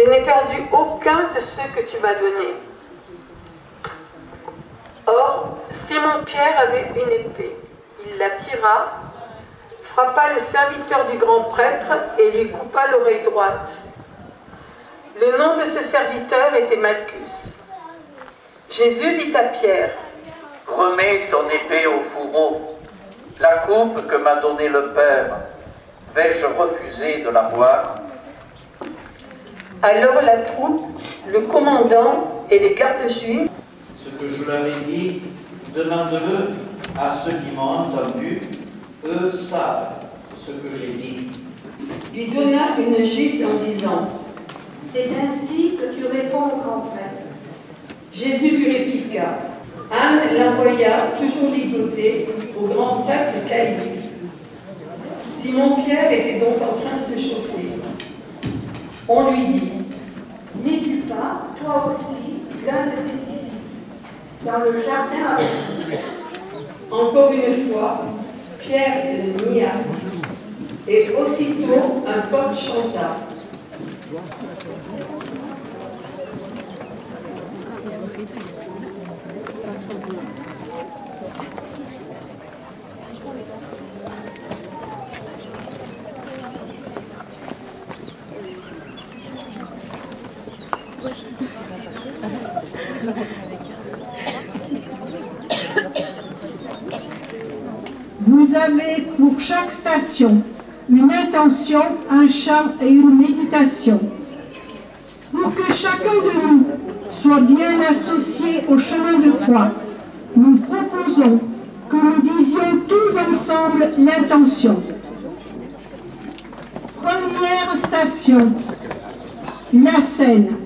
n'ai perdu aucun de ceux que tu m'as donnés. Or, Simon-Pierre avait une épée. Il la tira, frappa le serviteur du grand prêtre et lui coupa l'oreille droite. Le nom de ce serviteur était Malchus. Jésus dit à Pierre, « Remets ton épée au fourreau. La coupe que m'a donnée le Père, vais-je refuser de la boire ?» Alors la troupe, le commandant et les gardes juifs, Ce que je leur ai dit, demande-le à ceux qui m'ont entendu, eux savent ce que j'ai dit. lui donna une gifle en disant, « C'est ainsi que tu réponds au grand prêtre. » Jésus lui répliqua, Anne l'envoya, toujours ligoté, au grand prêtre Caïphe. Simon-Pierre était donc en train de se chauffer. On lui dit, « N'es-tu pas, toi aussi, l'un de ses disciples, dans le jardin avec lui ?» Encore une fois, Pierre le nia, et aussitôt un porte chanta. Vous avez pour chaque station une intention, un chant et une méditation. Pour que chacun de nous soit bien associé au chemin de croix, nous proposons que nous disions tous ensemble l'intention. Première station, la Seine.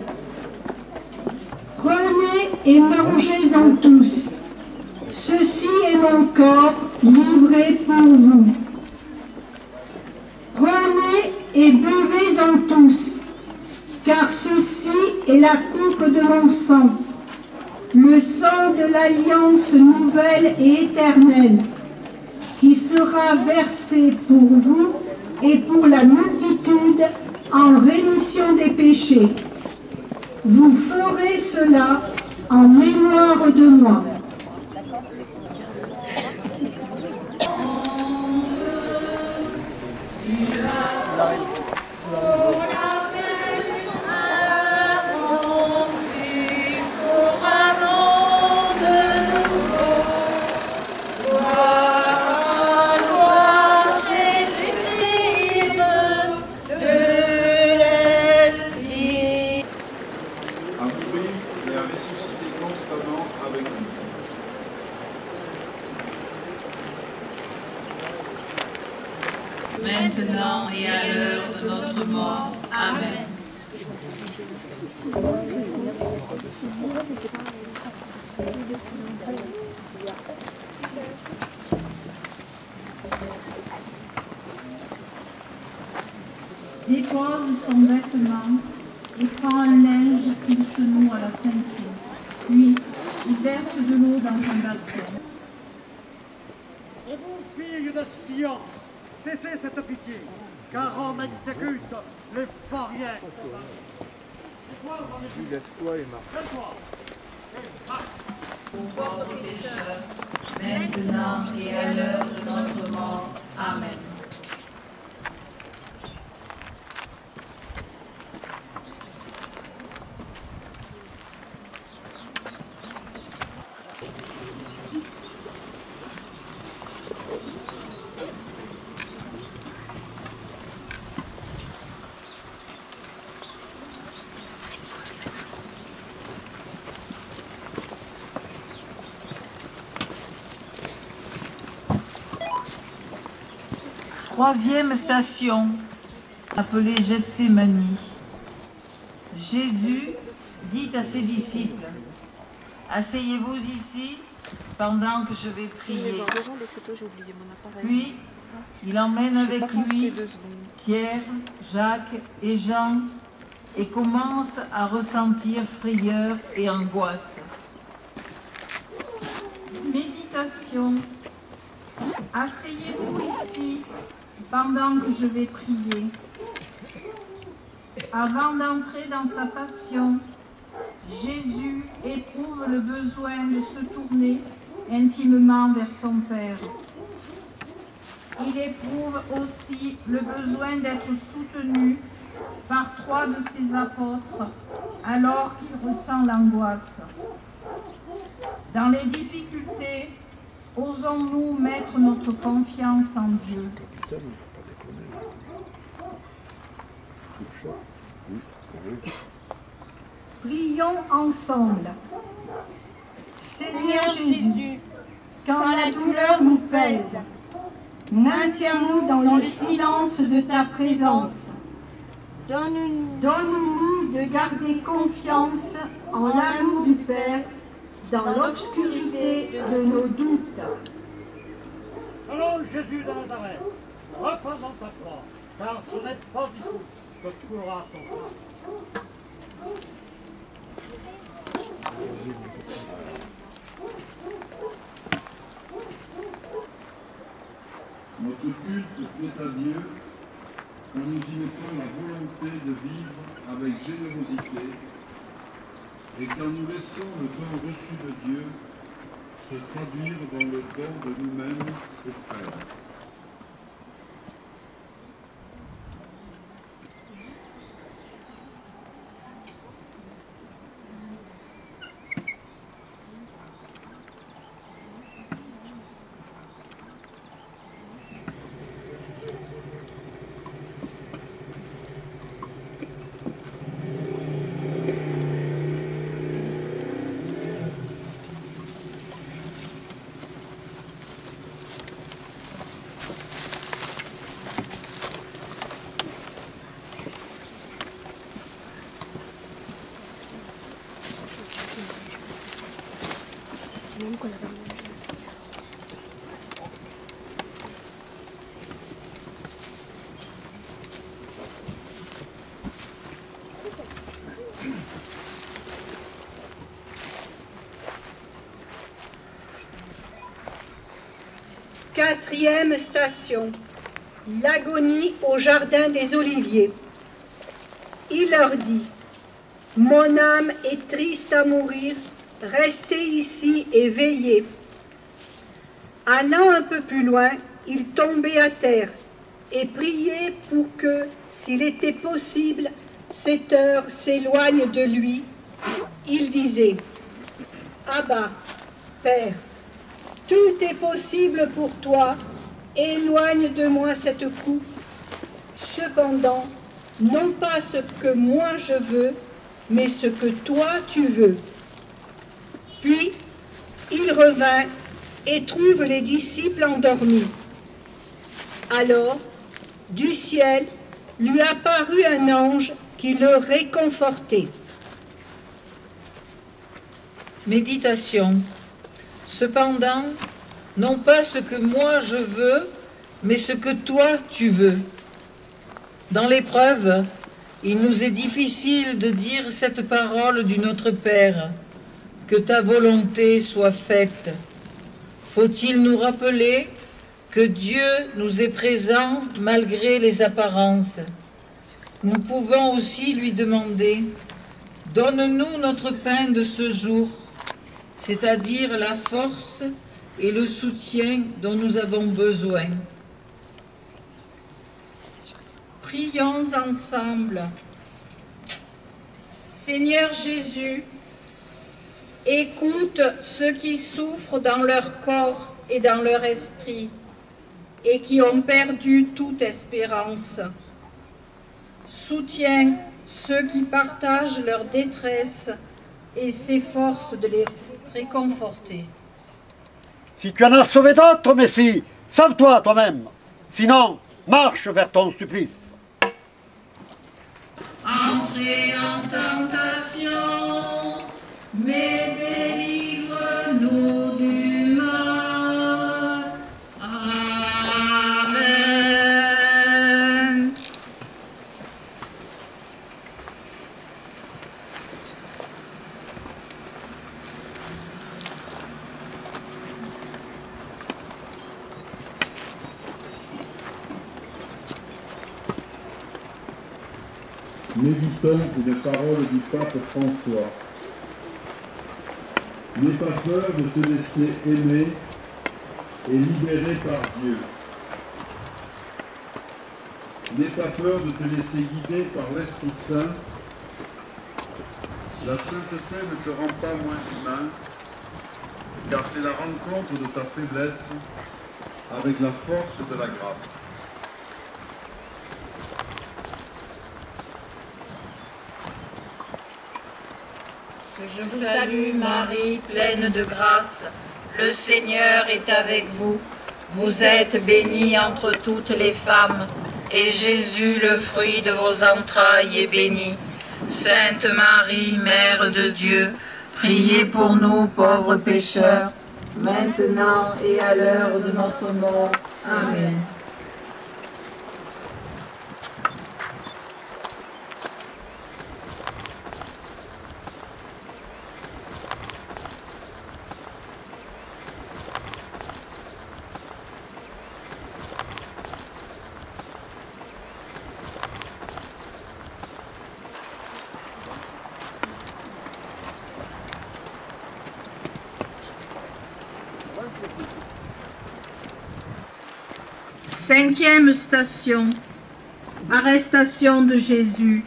Prenez et mangez-en tous. Ceci est mon corps livré pour vous. Prenez et buvez-en tous, car ceci est la coupe de mon sang, le sang de l'alliance nouvelle et éternelle, qui sera versé pour vous et pour la multitude en rémission des péchés. Vous ferez cela en mémoire de moi. Maintenant et à l'heure de notre mort. Amen. Dépose son vêtement et prend un linge qu'il se noue à la ceinture. Puis, il verse de l'eau dans un bassin. Et vous, filles de Sion, cessez cette pitié, car Rome exécute les vauriens. Lève-toi et marche. Lève-toi et marche. Pauvres pécheurs, maintenant et à l'heure de notre mort. Amen. Troisième station, appelée Gethsémani. Jésus dit à ses disciples, « Asseyez-vous ici pendant que je vais prier. » Puis, il emmène avec lui Pierre, Jacques et Jean et commence à ressentir frayeur et angoisse. Méditation. Asseyez-vous ici pendant que je vais prier. avant d'entrer dans sa passion, Jésus éprouve le besoin de se tourner intimement vers son Père. Il éprouve aussi le besoin d'être soutenu par 3 de ses apôtres alors qu'il ressent l'angoisse. Dans les difficultés, osons-nous mettre notre confiance en Dieu. Prions ensemble. Seigneur Jésus, quand la douleur nous pèse, maintiens-nous dans le silence de ta présence. Donne-nous de garder confiance en l'amour du Père dans l'obscurité de nos doutes. Allons, Jésus de Nazareth, reprends dans ta croix, car ce n'est pas du tout que coulera ton sang. Notre culte plaît à Dieu quand nous y mettons la volonté de vivre avec générosité et quand nous laissons le don reçu de Dieu se traduire dans le don de nous-mêmes aux frères. Quatrième station, l'agonie au jardin des Oliviers. Il leur dit, « Mon âme est triste à mourir, restez ici et veillez. » Allant un peu plus loin, il tombait à terre et priait pour que, s'il était possible, cette heure s'éloigne de lui. Il disait, « Abba, Père, tout est possible pour toi, éloigne de moi cette coupe. Cependant, non pas ce que moi je veux, mais ce que toi tu veux. » Puis, il revint et trouve les disciples endormis. Alors, du ciel, lui apparut un ange qui le réconfortait. Méditation. Cependant, non pas ce que moi je veux, mais ce que toi tu veux. Dans l'épreuve, il nous est difficile de dire cette parole du Notre Père, que ta volonté soit faite. Faut-il nous rappeler que Dieu nous est présent malgré les apparences. Nous pouvons aussi lui demander, donne-nous notre pain de ce jour, c'est-à-dire la force et le soutien dont nous avons besoin. Prions ensemble. Seigneur Jésus, écoute ceux qui souffrent dans leur corps et dans leur esprit et qui ont perdu toute espérance. Soutiens ceux qui partagent leur détresse et s'efforcent de les réconforter. Si tu en as sauvé d'autres, Messie, sauve-toi toi-même. Sinon, marche vers ton supplice. Entrez en tentation, mais délivre-nous du mal. Amen. Méditons une parole du pape François. N'aie pas peur de te laisser aimer et libérer par Dieu. N'aie pas peur de te laisser guider par l'Esprit Saint. La sainteté ne te rend pas moins humain, car c'est la rencontre de ta faiblesse avec la force de la grâce. Je vous salue Marie, pleine de grâce. Le Seigneur est avec vous. Vous êtes bénie entre toutes les femmes, et Jésus, le fruit de vos entrailles, est béni. Sainte Marie, Mère de Dieu, priez pour nous pauvres pécheurs, maintenant et à l'heure de notre mort. Amen. Cinquième station, arrestation de Jésus.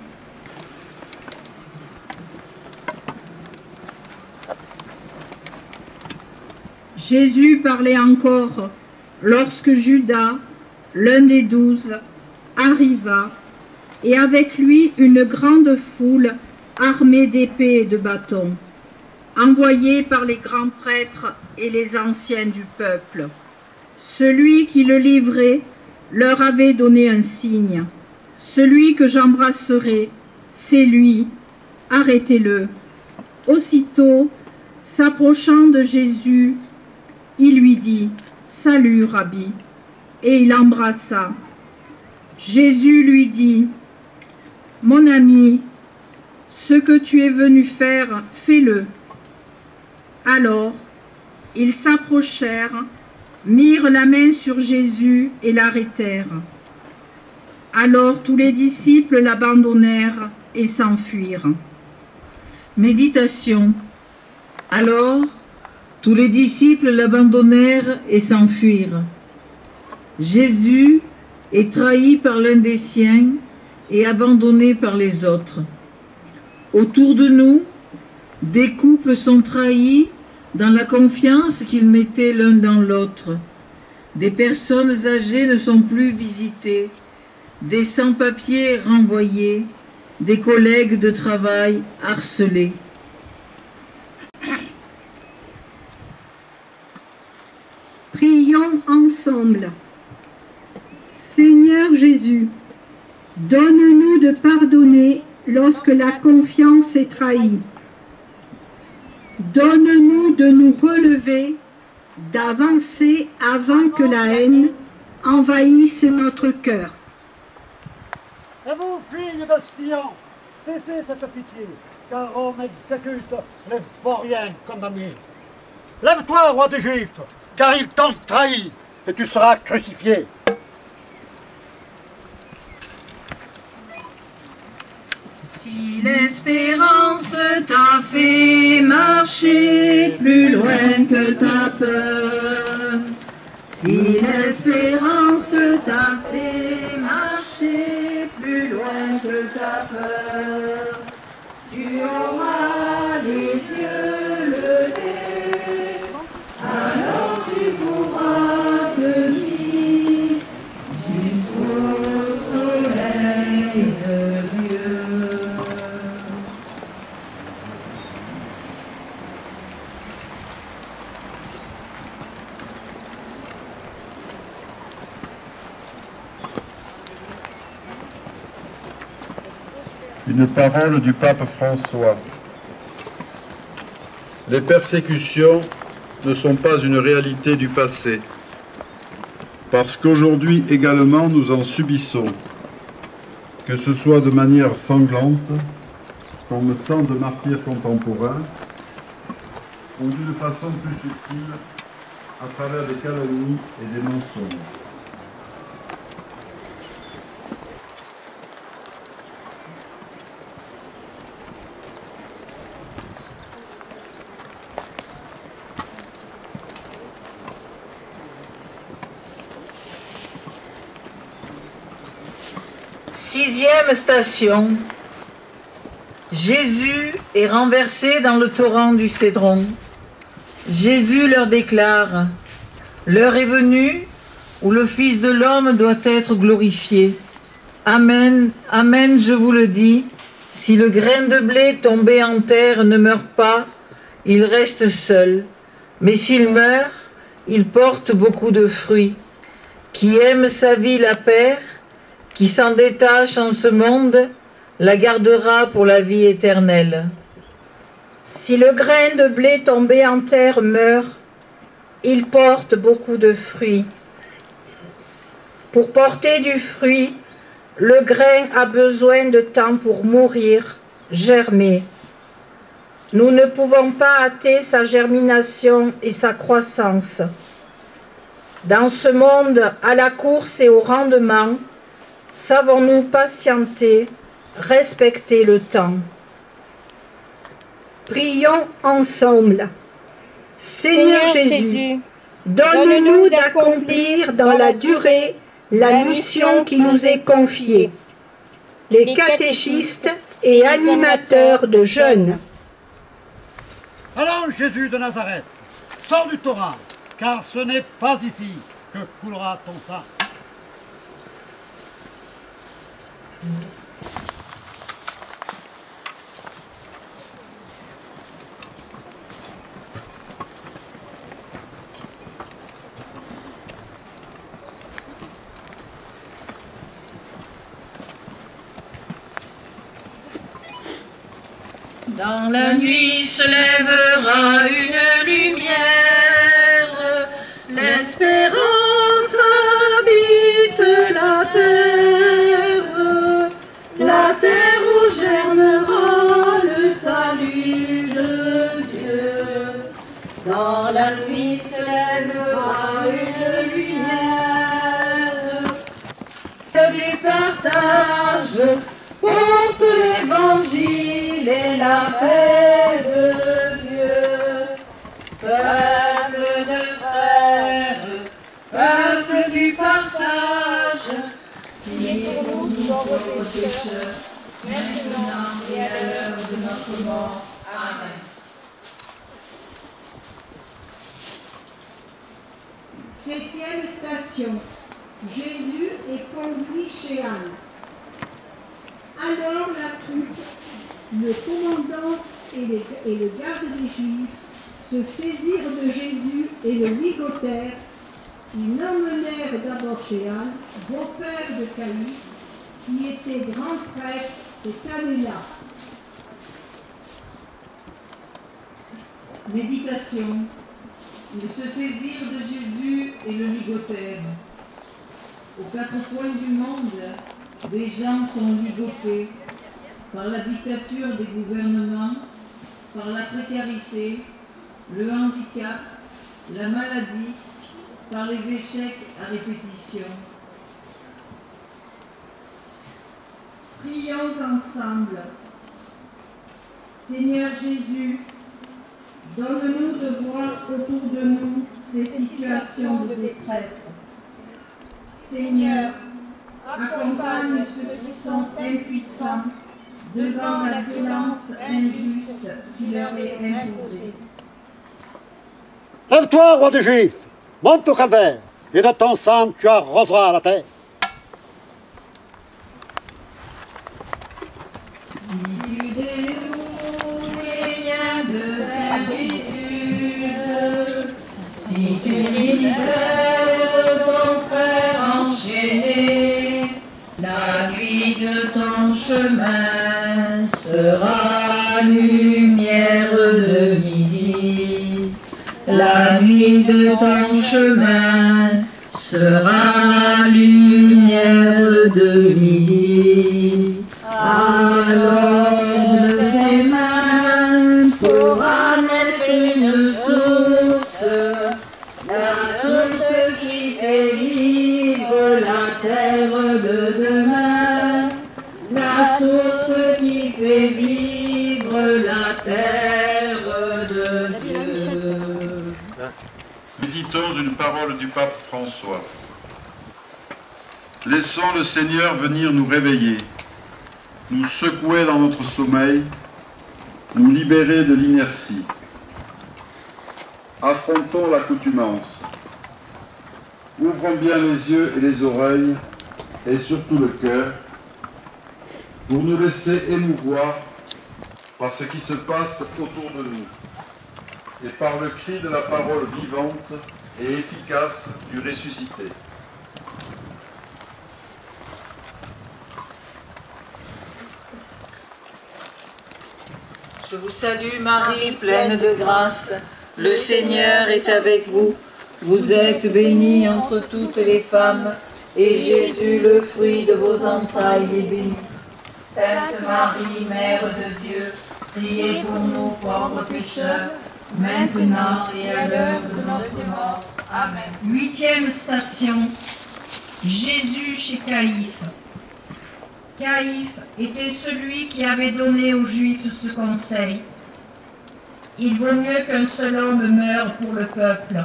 Jésus parlait encore lorsque Judas, l'un des 12, arriva, et avec lui une grande foule armée d'épées et de bâtons, envoyée par les grands prêtres et les anciens du peuple. Celui qui le livrait leur avait donné un signe. Celui que j'embrasserai, c'est lui, arrêtez-le. Aussitôt, s'approchant de Jésus, il lui dit « Salut, Rabbi !» et il l'embrassa. Jésus lui dit « Mon ami, ce que tu es venu faire, fais-le. » Alors, ils s'approchèrent, mirent la main sur Jésus et l'arrêtèrent. Alors tous les disciples l'abandonnèrent et s'enfuirent. Méditation. Alors, tous les disciples l'abandonnèrent et s'enfuirent. Jésus est trahi par l'un des siens et abandonné par les autres. Autour de nous, des couples sont trahis dans la confiance qu'ils mettaient l'un dans l'autre. Des personnes âgées ne sont plus visitées, des sans-papiers renvoyés, des collègues de travail harcelés. Prions ensemble. Seigneur Jésus, donne-nous de pardonner lorsque la confiance est trahie. Donne-nous de nous relever, d'avancer avant que la haine envahisse notre cœur. Et vous, filles de Sion, cessez cette pitié, car Rome exécute les vauriens condamnés. Lève-toi, roi des Juifs, car ils t'ont trahi, et tu seras crucifié. Si l'espérance t'a fait marcher plus loin que ta peur, si l'espérance t'a fait marcher plus loin que ta peur, tu auras les yeux levés, alors tu pourras venir jusqu'au soleil de Dieu. Une parole du pape François. Les persécutions ne sont pas une réalité du passé, parce qu'aujourd'hui également nous en subissons, que ce soit de manière sanglante, comme tant de martyrs contemporains, ou d'une façon plus subtile, à travers des calomnies et des mensonges. 10e station. Jésus est renversé dans le torrent du Cédron. Jésus leur déclare: l'heure est venue où le Fils de l'homme doit être glorifié. Amen, amen, je vous le dis, si le grain de blé tombé en terre ne meurt pas, il reste seul. Mais s'il meurt, il porte beaucoup de fruits. Qui aime sa vie la perd, qui s'en détache en ce monde, la gardera pour la vie éternelle. Si le grain de blé tombé en terre meurt, il porte beaucoup de fruits. Pour porter du fruit, le grain a besoin de temps pour mourir, germer. Nous ne pouvons pas hâter sa germination et sa croissance. Dans ce monde à la course et au rendement, savons-nous patienter, respecter le temps? Prions ensemble. Seigneur Jésus, donne-nous d'accomplir dans la durée la mission qui nous est confiée. Les catéchistes et animateurs de jeunes. Allons, Jésus de Nazareth, sors du torrent, car ce n'est pas ici que coulera ton sang. Dans la nuit se lèvera une lumière, l'espérance habite la terre où germera le salut de Dieu. Dans la nuit se lèvera une lumière, du partage porte l'évangile et la paix de Dieu. Peuple de frères, peuple du partage, livrons-nous de nos pécheurs, maintenant et à l'heure de notre mort. Amen. Septième station. Jésus est conduit chez Anne. Alors la troupe, le commandant et le garde des Juifs se saisirent de Jésus et le ligotèrent. Ils l'emmenèrent d'abord chez Anne, beau-père de Caïphe, qui était grand prêtre cette année-là. Méditation. Ils se saisirent de Jésus et le ligotèrent. Aux quatre coins du monde, des gens sont ligotés par la dictature des gouvernements, par la précarité, le handicap, la maladie, par les échecs à répétition. Prions ensemble. Seigneur Jésus, donne-nous de voir autour de nous ces situations de détresse. Seigneur, accompagne ceux qui sont impuissants devant la violence injuste qui leur est imposée. Lève-toi, roi des Juifs, monte au calvaire, et de ton sang tu arroseras la terre. Si tu dénoues les liens de servitude, si tu libères ton frère enchaîné, la nuit de ton chemin sera lumière de midi. La nuit de ton chemin sera lumière de midi. Alors de tes mains pourra naître une source, la source qui fait vivre la terre de demain, la source qui fait vivre la terre de Dieu. Méditons une parole du pape François. Laissons le Seigneur venir nous réveiller. nous secouer dans notre sommeil, nous libérer de l'inertie. Affrontons l'accoutumance. Ouvrons bien les yeux et les oreilles, et surtout le cœur, pour nous laisser émouvoir par ce qui se passe autour de nous, et par le cri de la parole vivante et efficace du ressuscité. Je vous salue Marie, pleine de grâce. Le Seigneur est avec vous. Vous êtes bénie entre toutes les femmes, et Jésus, le fruit de vos entrailles, est béni. Sainte Marie, Mère de Dieu, priez pour nous pauvres pécheurs, maintenant et à l'heure de notre mort. Amen. 8e station, Jésus chez Caïphe. Caïphe était celui qui avait donné aux Juifs ce conseil. Il vaut mieux qu'un seul homme meure pour le peuple.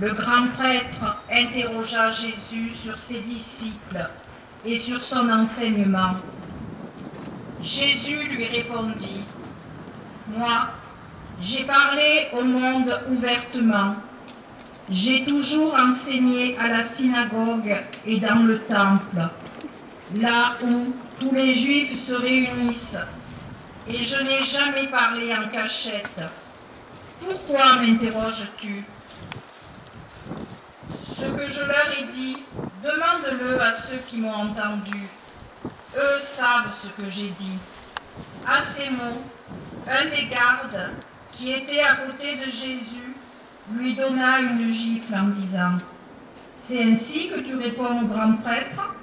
Le grand prêtre interrogea Jésus sur ses disciples et sur son enseignement. Jésus lui répondit, « Moi, j'ai parlé au monde ouvertement. J'ai toujours enseigné à la synagogue et dans le temple, là où tous les Juifs se réunissent, et je n'ai jamais parlé en cachette. Pourquoi m'interroges-tu? Ce que je leur ai dit, demande-le à ceux qui m'ont entendu. Eux savent ce que j'ai dit. » À ces mots, un des gardes, qui était à côté de Jésus, lui donna une gifle en disant, « C'est ainsi que tu réponds au grand prêtre ?»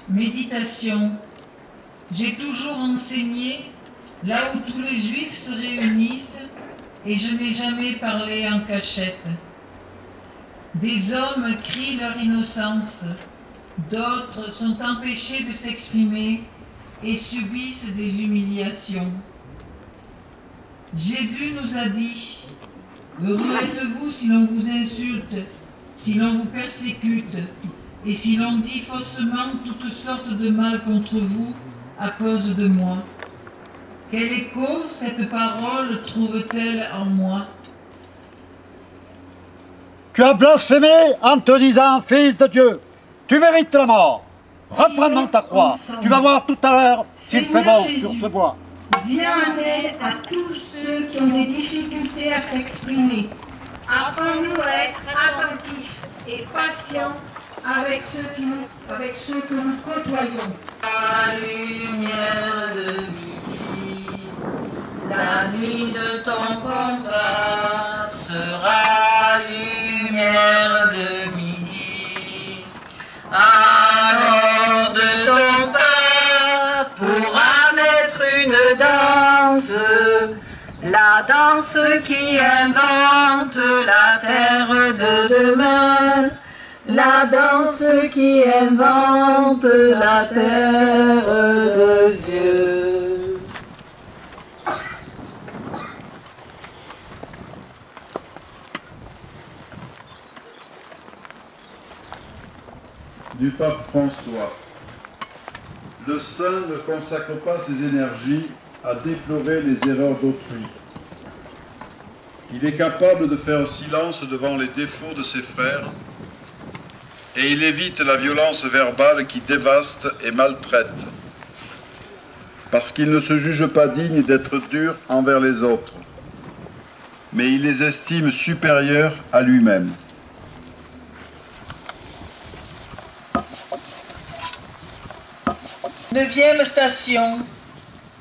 Méditation. J'ai toujours enseigné là où tous les Juifs se réunissent, et je n'ai jamais parlé en cachette. Des hommes crient leur innocence, d'autres sont empêchés de s'exprimer et subissent des humiliations. Jésus nous a dit, « Heureux êtes-vous si l'on vous insulte, si l'on vous persécute, et si l'on dit faussement toutes sortes de mal contre vous à cause de moi. » Quel écho cette parole trouve-t-elle en moi? Tu as blasphémé en te disant, Fils de Dieu, tu mérites la mort. Reprends donc ta croix. Tu vas voir tout à l'heure s'il fait bon sur ce bois. Viens en aide à tous ceux qui ont des difficultés à s'exprimer. Apprends-nous à être attentifs et patients avec ceux que nous côtoyons. La lumière de midi, la nuit de ton combat sera lumière de midi. Alors de ton pas pourra naître une danse, la danse qui invente la terre de demain. La danse qui invente la terre de Dieu. Du pape François. Le saint ne consacre pas ses énergies à déplorer les erreurs d'autrui. Il est capable de faire silence devant les défauts de ses frères, et il évite la violence verbale qui dévaste et maltraite, parce qu'il ne se juge pas digne d'être dur envers les autres, mais il les estime supérieurs à lui-même. Neuvième station.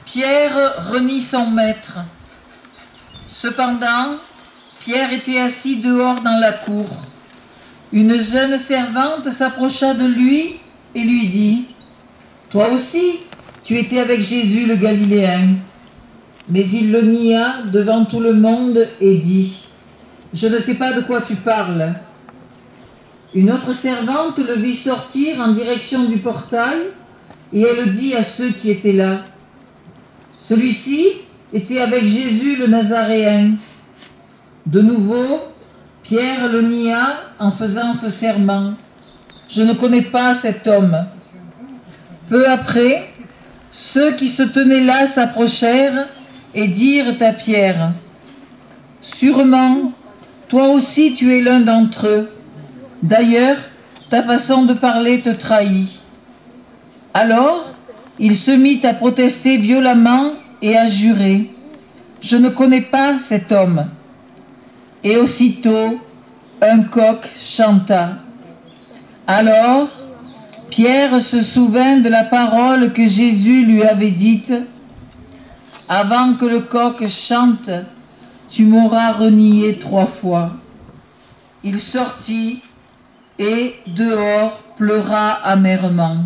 Pierre renie son maître. Cependant, Pierre était assis dehors dans la cour. Une jeune servante s'approcha de lui et lui dit, « Toi aussi, tu étais avec Jésus le Galiléen. » Mais il le nia devant tout le monde et dit, « Je ne sais pas de quoi tu parles. » Une autre servante le vit sortir en direction du portail et elle dit à ceux qui étaient là, « Celui-ci était avec Jésus le Nazaréen. » De nouveau, Pierre le nia en faisant ce serment, « Je ne connais pas cet homme. » Peu après, Ceux qui se tenaient là s'approchèrent et dirent à Pierre, « Sûrement, toi aussi tu es l'un d'entre eux. D'ailleurs, ta façon de parler te trahit. » Alors, il se mit à protester violemment et à jurer, « Je ne connais pas cet homme. » Et aussitôt, un coq chanta. Alors, Pierre se souvint de la parole que Jésus lui avait dite, « Avant que le coq chante, tu m'auras renié 3 fois. » Il sortit et, dehors, pleura amèrement.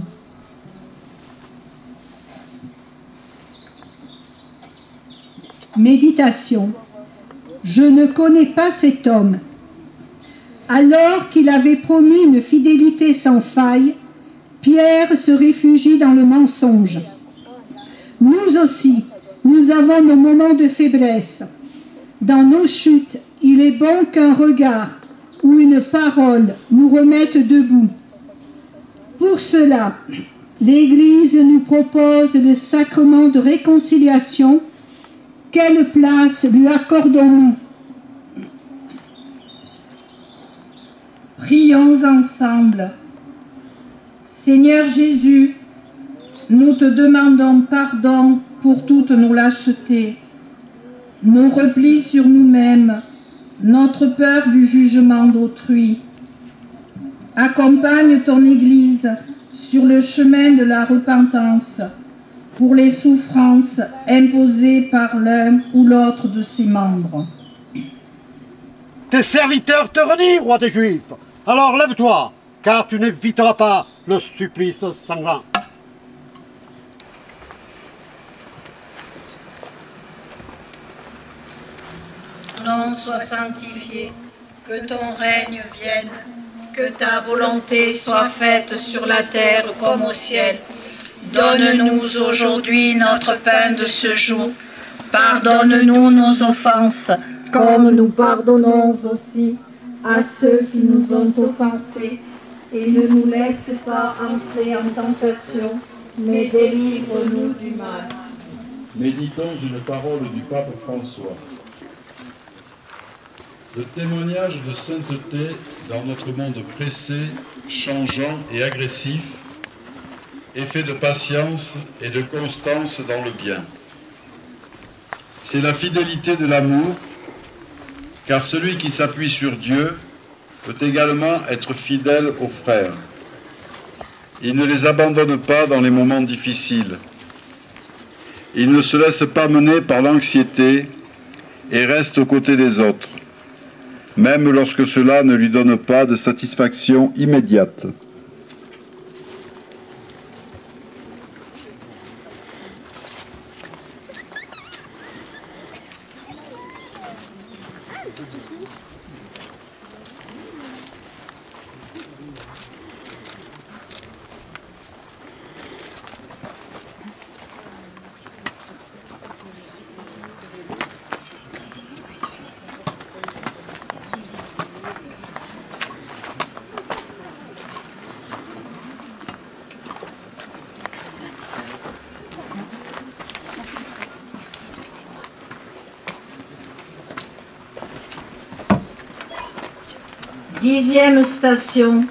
Méditation. Je ne connais pas cet homme. Alors qu'il avait promis une fidélité sans faille, Pierre se réfugie dans le mensonge. Nous aussi, nous avons nos moments de faiblesse. Dans nos chutes, il est bon qu'un regard ou une parole nous remette debout. Pour cela, l'Église nous propose le sacrement de réconciliation. Quelle place lui accordons-nous? Prions ensemble. Seigneur Jésus, nous te demandons pardon pour toutes nos lâchetés, nos replis sur nous-mêmes, notre peur du jugement d'autrui. Accompagne ton Église sur le chemin de la repentance pour les souffrances imposées par l'un ou l'autre de ses membres. Tes serviteurs te renient, roi des Juifs. Alors lève-toi, car tu n'éviteras pas le supplice sanglant. Ton nom soit sanctifié, que ton règne vienne, que ta volonté soit faite sur la terre comme au ciel. Donne-nous aujourd'hui notre pain de ce jour. Pardonne-nous nos offenses, comme nous pardonnons aussi à ceux qui nous ont offensés. Et ne nous laisse pas entrer en tentation, mais délivre-nous du mal. Méditons une parole du pape François. Le témoignage de sainteté dans notre monde pressé, changeant et agressif est fait de patience et de constance dans le bien. C'est la fidélité de l'amour, car celui qui s'appuie sur Dieu peut également être fidèle aux frères. Il ne les abandonne pas dans les moments difficiles. Il ne se laisse pas mener par l'anxiété et reste aux côtés des autres, même lorsque cela ne lui donne pas de satisfaction immédiate. Dixième station.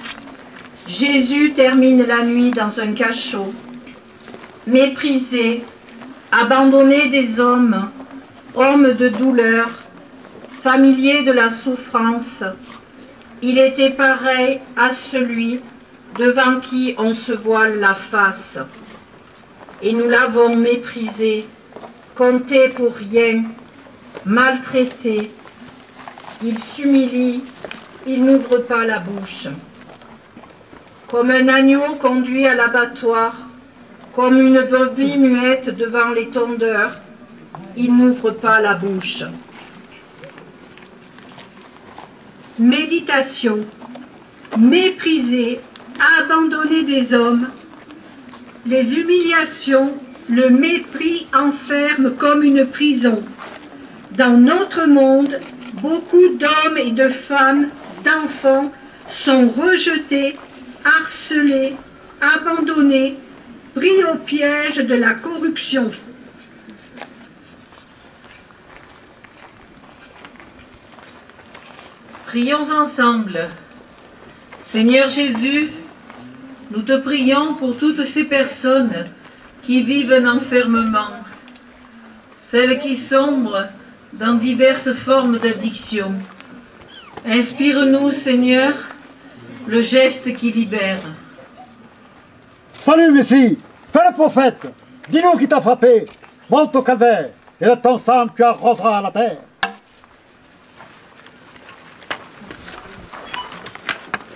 Jésus termine la nuit dans un cachot. Méprisé, abandonné des hommes, homme de douleur, familier de la souffrance, il était pareil à celui devant qui on se voile la face. Et nous l'avons méprisé, compté pour rien, maltraité. Il s'humilie, il n'ouvre pas la bouche. Comme un agneau conduit à l'abattoir, comme une brebis muette devant les tondeurs, il n'ouvre pas la bouche. Méditation. Méprisé, abandonné des hommes, les humiliations, le mépris enferment comme une prison. Dans notre monde, beaucoup d'hommes et de femmes, d'enfants sont rejetés, harcelés, abandonnés, pris au piège de la corruption. Prions ensemble. Seigneur Jésus, nous te prions pour toutes ces personnes qui vivent un enfermement, celles qui sombrent dans diverses formes d'addiction. Inspire-nous, Seigneur, le geste qui libère. Salut, Messie, fais le prophète, dis-nous qui t'a frappé, monte au calvaire, et de ton sang tu arroseras la terre.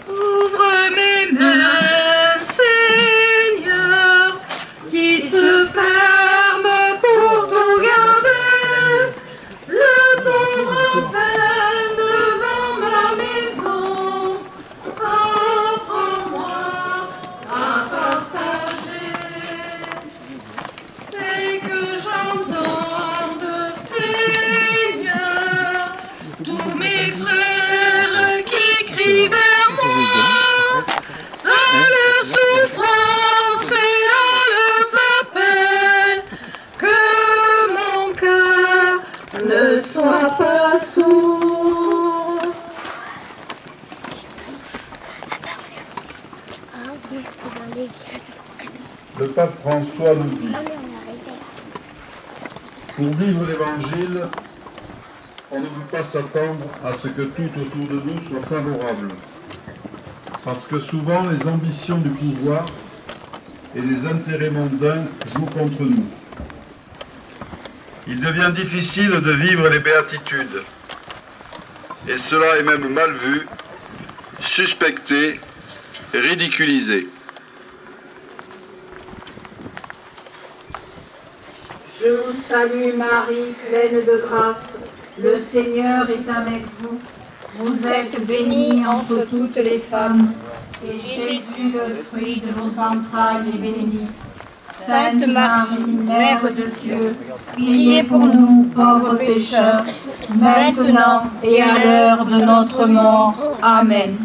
Ouvre mes mains, Seigneur, qui se ferment pour tout garder. Le pauvre peine devant ma maison, apprends-moi à partager. Et que j'entende, Seigneur, tous mes frères qui crient vers moi, à leur souffrance et à leurs appels, que mon cœur ne soit pas sourd. Le pape François nous dit: pour vivre l'Évangile, on ne peut pas s'attendre à ce que tout autour de nous soit favorable. Parce que souvent, les ambitions du pouvoir et les intérêts mondains jouent contre nous. Il devient difficile de vivre les béatitudes. Et cela est même mal vu, suspecté, ridiculisé. Je vous salue Marie, pleine de grâce. Le Seigneur est avec vous. Vous êtes bénie entre toutes les femmes, et Jésus, le fruit de vos entrailles, est béni. Sainte Marie, Mère de Dieu, priez pour nous, pauvres pécheurs, maintenant et à l'heure de notre mort. Amen.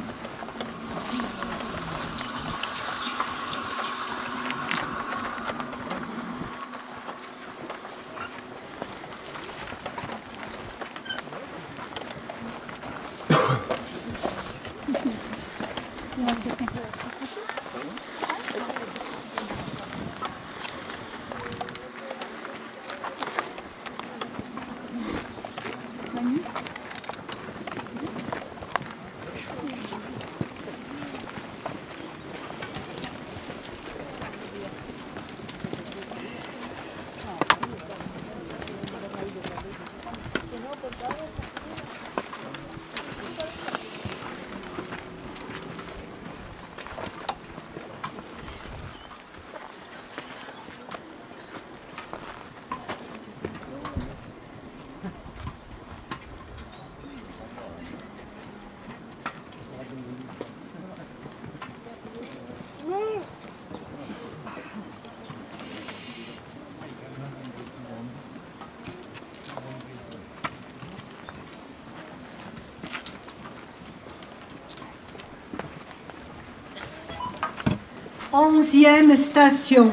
Onzième station.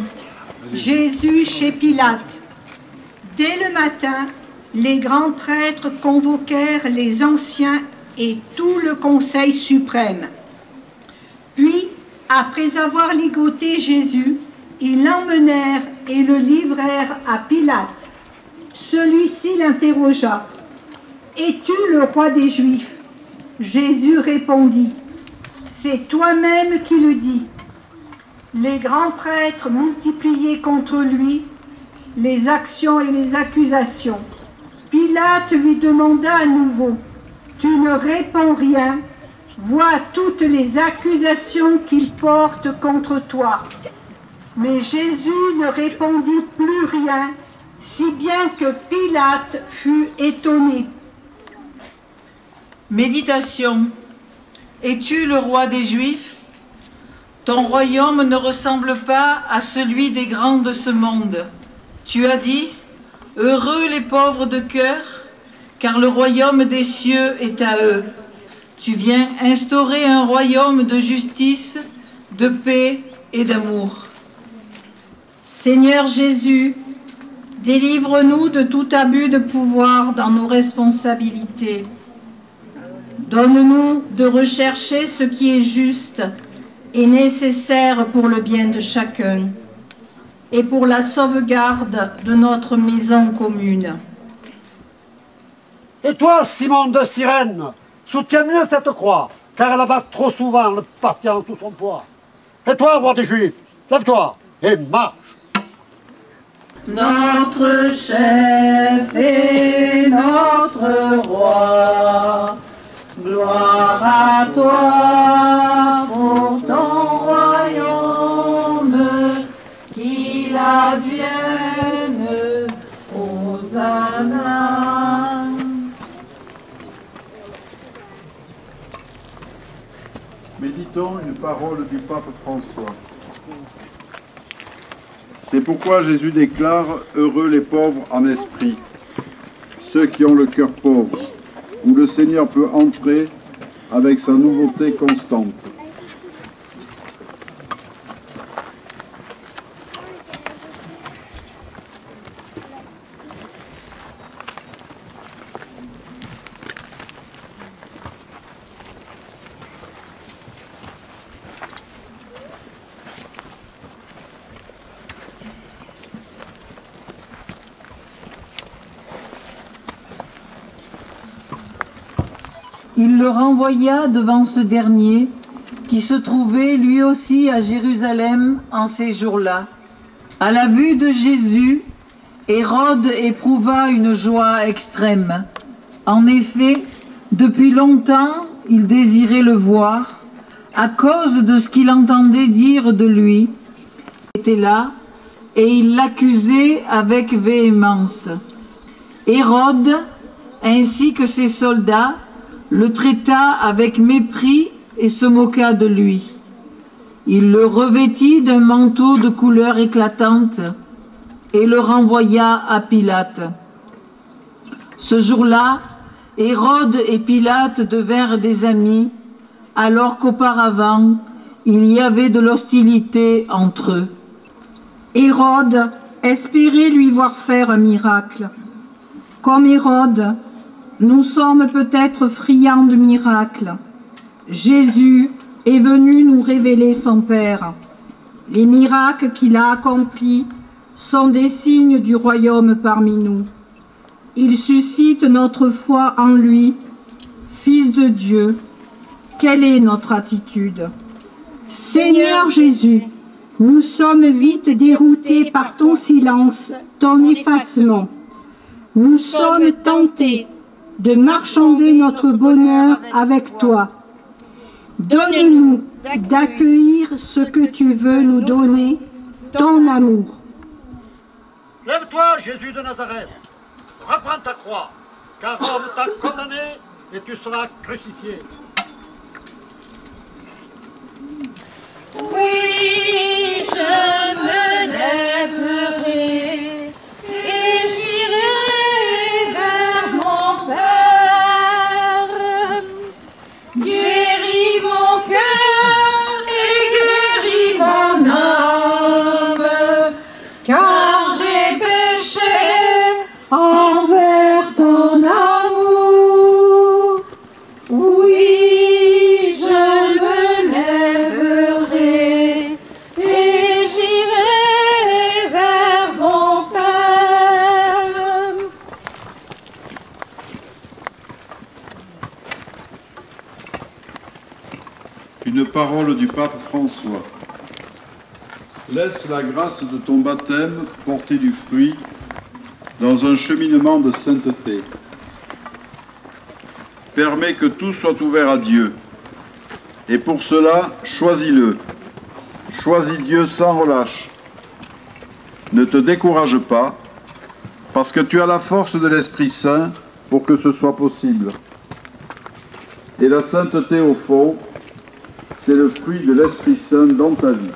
Jésus chez Pilate. Dès le matin, les grands prêtres convoquèrent les anciens et tout le conseil suprême. Puis, après avoir ligoté Jésus, ils l'emmenèrent et le livrèrent à Pilate. Celui-ci l'interrogea: « Es-tu le roi des Juifs ?» Jésus répondit: « C'est toi-même qui le dis. » Les grands prêtres multipliaient contre lui les actions et les accusations. Pilate lui demanda à nouveau: « Tu ne réponds rien, vois toutes les accusations qu'il porte contre toi. » Mais Jésus ne répondit plus rien, si bien que Pilate fut étonné. Méditation. Es-tu le roi des Juifs ? Ton royaume ne ressemble pas à celui des grands de ce monde. Tu as dit: heureux les pauvres de cœur, car le royaume des cieux est à eux. Tu viens instaurer un royaume de justice, de paix et d'amour. Seigneur Jésus, délivre-nous de tout abus de pouvoir dans nos responsabilités. Donne-nous de rechercher ce qui est juste et nécessaire pour le bien de chacun et pour la sauvegarde de notre maison commune. Et toi, Simon de Cyrène, soutiens mieux cette croix, car elle abat trop souvent le patient sous son poids. Et toi, roi des Juifs, lève-toi et marche. Notre chef et notre roi, gloire à toi pour ton royaume, qu'il advienne Hosanna. Méditons une parole du pape François. C'est pourquoi Jésus déclare « Heureux les pauvres en esprit, ceux qui ont le cœur pauvre, où le Seigneur peut entrer avec sa nouveauté constante. » Il le renvoya devant ce dernier, qui se trouvait lui aussi à Jérusalem en ces jours-là. À la vue de Jésus, Hérode éprouva une joie extrême. En effet, depuis longtemps, il désirait le voir, à cause de ce qu'il entendait dire de lui. Il était là, et il l'accusait avec véhémence. Hérode, ainsi que ses soldats, le traita avec mépris et se moqua de lui. Il le revêtit d'un manteau de couleur éclatante et le renvoya à Pilate. Ce jour-là, Hérode et Pilate devinrent des amis, alors qu'auparavant, il y avait de l'hostilité entre eux. Hérode espérait lui voir faire un miracle. Comme Hérode, nous sommes peut-être friands de miracles. Jésus est venu nous révéler son Père. Les miracles qu'il a accomplis sont des signes du royaume parmi nous. Il suscite notre foi en lui, Fils de Dieu. Quelle est notre attitude? Seigneur Jésus, nous sommes vite déroutés par ton silence, ton effacement. Nous sommes tentés de marchander notre bonheur avec toi. Donne-nous d'accueillir ce que tu veux nous donner, ton amour. Lève-toi, Jésus de Nazareth, reprends ta croix, car Rome t'a condamné et tu seras crucifié. Oui, je me lèverai et j'irai vers mon Père. Guéris mon cœur et guéris mon âme, car j'ai péché envers ton amour. Oui, je me lèverai et j'irai vers mon Père. Une parole du pape François. Laisse la grâce de ton baptême porter du fruit dans un cheminement de sainteté. Permets que tout soit ouvert à Dieu. Et pour cela, choisis-le. Choisis Dieu sans relâche. Ne te décourage pas, parce que tu as la force de l'Esprit Saint pour que ce soit possible. Et la sainteté, au fond, c'est le fruit de l'Esprit Saint dans ta vie.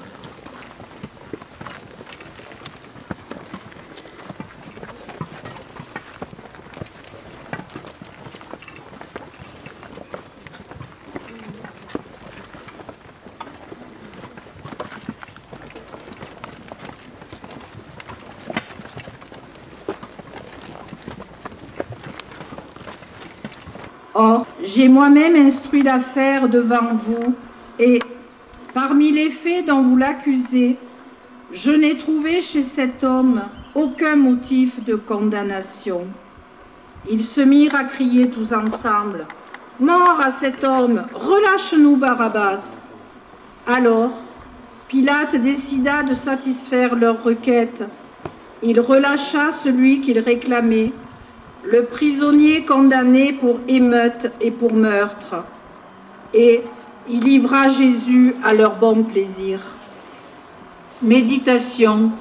J'ai moi-même instruit l'affaire devant vous, et parmi les faits dont vous l'accusez, je n'ai trouvé chez cet homme aucun motif de condamnation. » Ils se mirent à crier tous ensemble, « Mort à cet homme, relâche-nous Barabbas !» Alors, Pilate décida de satisfaire leur requête. Il relâcha celui qu'il réclamait, le prisonnier condamné pour émeute et pour meurtre, et il livra Jésus à leur bon plaisir. Méditation.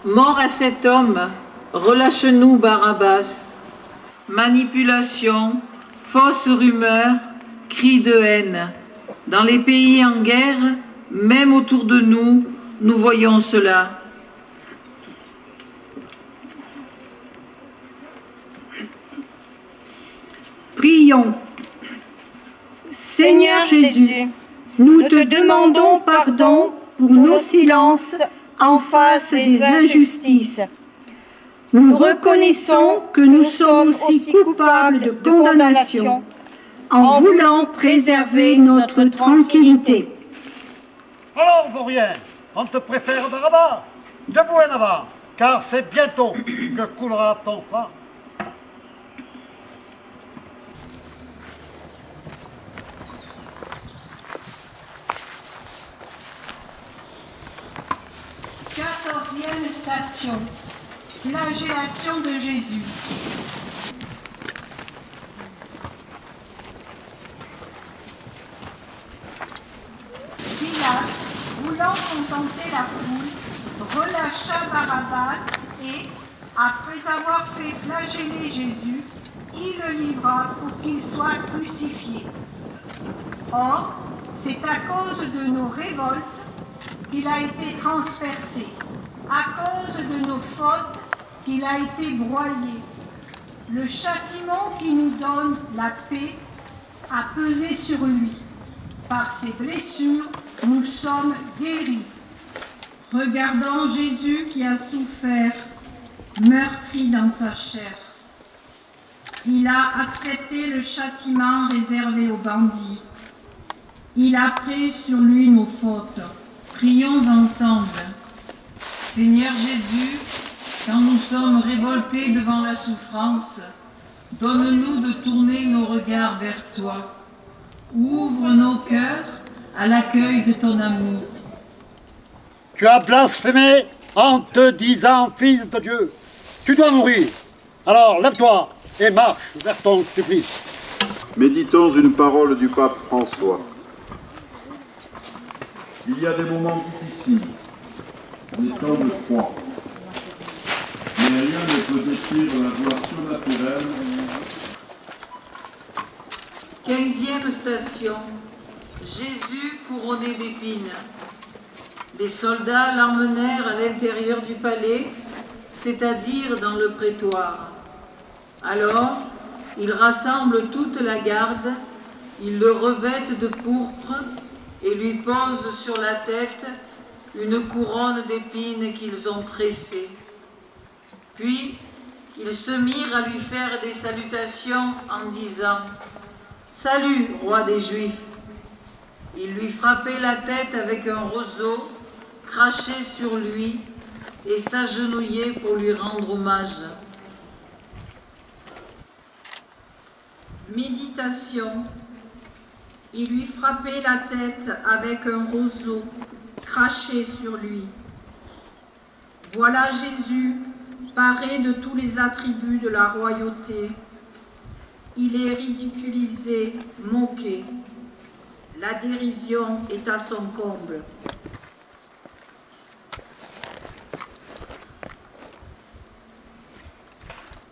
Mort à cet homme, relâche-nous Barabbas. Manipulation, fausses rumeurs, cris de haine. Dans les pays en guerre, même autour de nous, nous voyons cela. Prions. Seigneur Jésus, nous te demandons pardon pour nos silences en face des injustices. Nous reconnaissons que nous sommes aussi coupables de condamnation en voulant préserver notre tranquillité. Alors, vaurien, on te préfère Barabbas, debout en avant, car c'est bientôt que coulera ton sang. Quatorzième station, flagellation de Jésus. Pilate, voulant contenter la foule, relâcha Barabbas et, après avoir fait flageller Jésus, il le livra pour qu'il soit crucifié. Or, c'est à cause de nos révoltes qu'il a été transpercé, à cause de nos fautes qu'il a été broyé. Le châtiment qui nous donne la paix a pesé sur lui. Par ses blessures, nous sommes guéris. Regardons Jésus qui a souffert, meurtri dans sa chair. Il a accepté le châtiment réservé aux bandits. Il a pris sur lui nos fautes. Prions ensemble. Seigneur Jésus, quand nous sommes révoltés devant la souffrance, donne-nous de tourner nos regards vers toi. Ouvre nos cœurs à l'accueil de ton amour. Tu as blasphémé en te disant fils de Dieu. Tu dois mourir. Alors lève-toi et marche vers ton supplice. Méditons une parole du pape François. Il y a des moments difficiles, des temps de froid, mais rien ne peut détruire la joie surnaturelle. 15e station. Jésus couronné d'épines. Les soldats l'emmenèrent à l'intérieur du palais, c'est-à-dire dans le prétoire. Alors, ils rassemblent toute la garde, ils le revêtent de pourpre et lui posent sur la tête une couronne d'épines qu'ils ont tressée. Puis, ils se mirent à lui faire des salutations en disant « Salut, roi des Juifs !» Ils lui frappaient la tête avec un roseau, crachaient sur lui et s'agenouillaient pour lui rendre hommage. Méditation. Il lui frappait la tête avec un roseau, craché sur lui. Voilà Jésus, paré de tous les attributs de la royauté. Il est ridiculisé, moqué. La dérision est à son comble.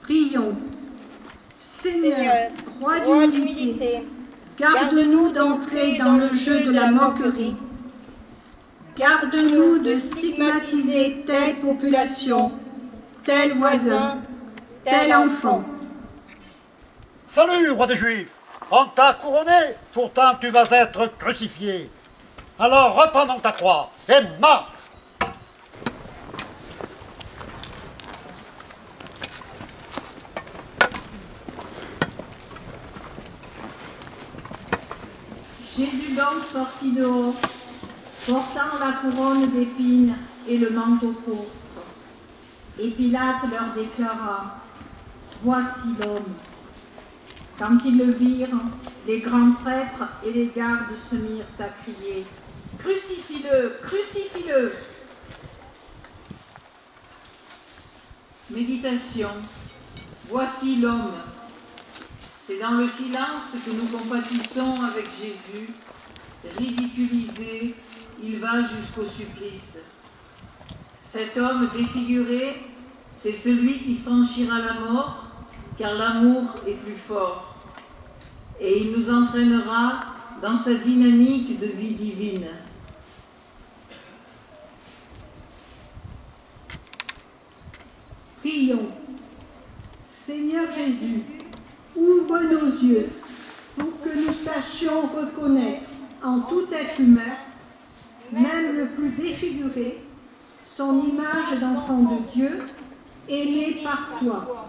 Prions. Seigneur, roi d'humilité, garde-nous d'entrer dans le jeu de la moquerie. Garde-nous de stigmatiser telle population, tel voisin, tel enfant. Salut, roi des Juifs! On t'a couronné, pourtant tu vas être crucifié. Alors reprends donc ta croix et marche! Jésus donc sortit dehors, portant la couronne d'épines et le manteau pourpre. Et Pilate leur déclara, « Voici l'homme. » Quand ils le virent, les grands prêtres et les gardes se mirent à crier, « Crucifie-le, crucifie-le » Méditation. Voici l'homme. C'est dans le silence que nous compatissons avec Jésus. Ridiculisé, il va jusqu'au supplice. Cet homme défiguré, c'est celui qui franchira la mort, car l'amour est plus fort. Et il nous entraînera dans sa dynamique de vie divine. Prions. Seigneur Jésus, ouvre nos yeux pour que nous sachions reconnaître en tout être humain, même le plus défiguré, son image d'enfant de Dieu, aimé par toi.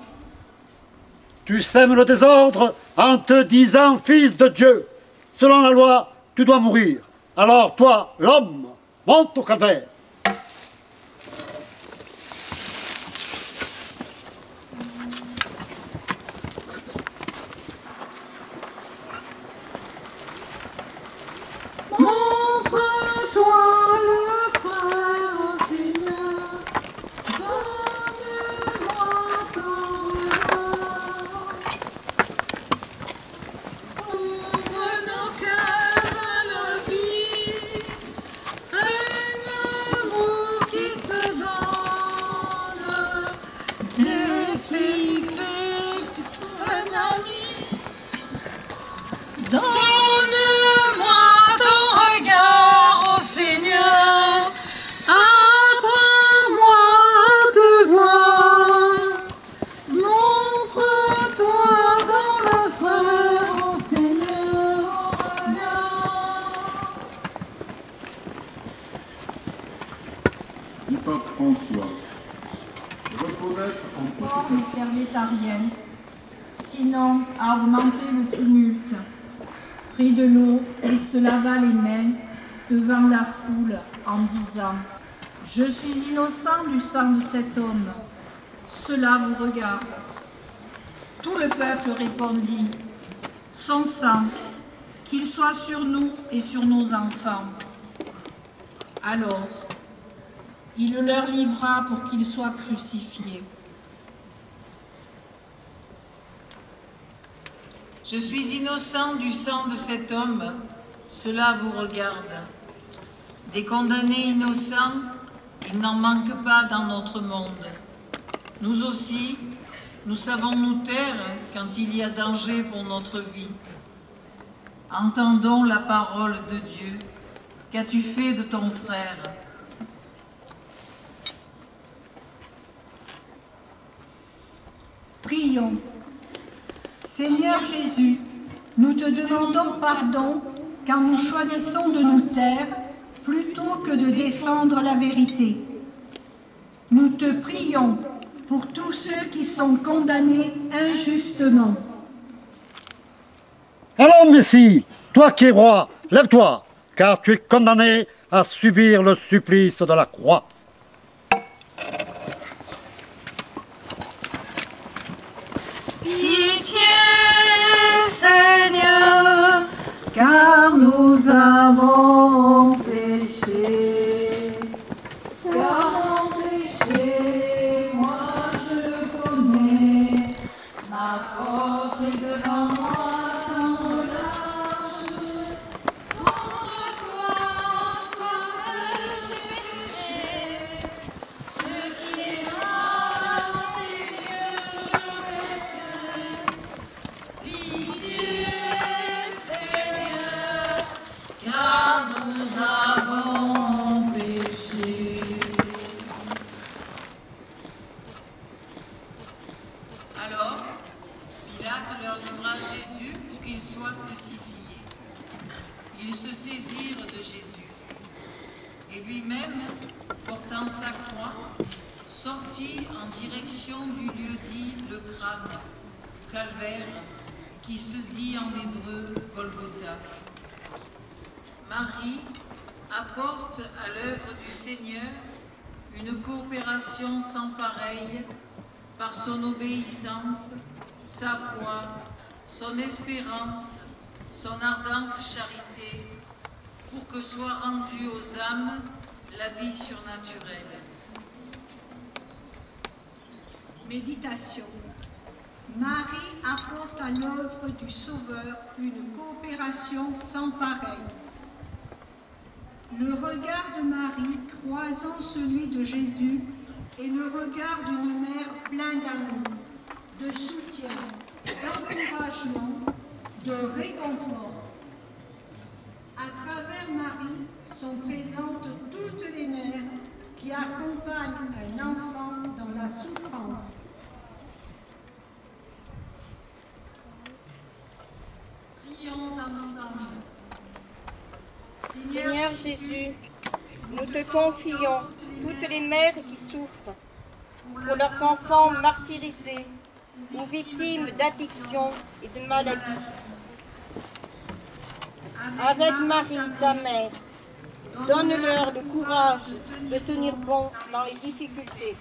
Tu sèmes le désordre en te disant fils de Dieu. Selon la loi, tu dois mourir. Alors toi, l'homme, monte au calvaire. Sinon, à augmenter le tumulte, prit de l'eau et se lava les mains devant la foule en disant « Je suis innocent du sang de cet homme, cela vous regarde. » Tout le peuple répondit « Son sang, qu'il soit sur nous et sur nos enfants. » Alors, il le leur livra pour qu'ils soient crucifiés. Je suis innocent du sang de cet homme, cela vous regarde. Des condamnés innocents, il n'en manque pas dans notre monde. Nous aussi, nous savons nous taire quand il y a danger pour notre vie. Entendons la parole de Dieu. Qu'as-tu fait de ton frère? Prions. Seigneur Jésus, nous te demandons pardon quand nous choisissons de nous taire plutôt que de défendre la vérité. Nous te prions pour tous ceux qui sont condamnés injustement. Alors Messie, toi qui es roi, lève-toi, car tu es condamné à subir le supplice de la croix. Pitié, Seigneur, car nous avons péché. Car mon péché, moi je le connais, ma faute est devant moi sans relâche. Contre toi seul j'ai péché, ce qui est mal à tes yeux j'aurais fait. Pitié, Seigneur, car nous avons péché. Alors, Pilate leur livra Jésus pour qu'il soit crucifié. Ils se saisirent de Jésus. Et lui-même, portant sa croix, sortit en direction du lieu dit le crâne, calvaire, qui se dit en hébreu Golgotha. Marie apporte à l'œuvre du Seigneur une coopération sans pareille par son obéissance, sa foi, son espérance, son ardente charité, pour que soit rendue aux âmes la vie surnaturelle. Méditation. Marie apporte à l'œuvre du Sauveur une coopération sans pareille. Le regard de Marie croisant celui de Jésus est le regard d'une mère plein d'amour, de soutien, d'encouragement, de réconfort. À travers Marie sont présentes toutes les mères qui accompagnent un enfant dans la souffrance. Prions ensemble. Seigneur Jésus, nous te confions toutes les mères qui souffrent pour leurs enfants martyrisés ou victimes d'addiction et de maladies. Avec Marie, ta mère, donne-leur le courage de tenir bon dans les difficultés.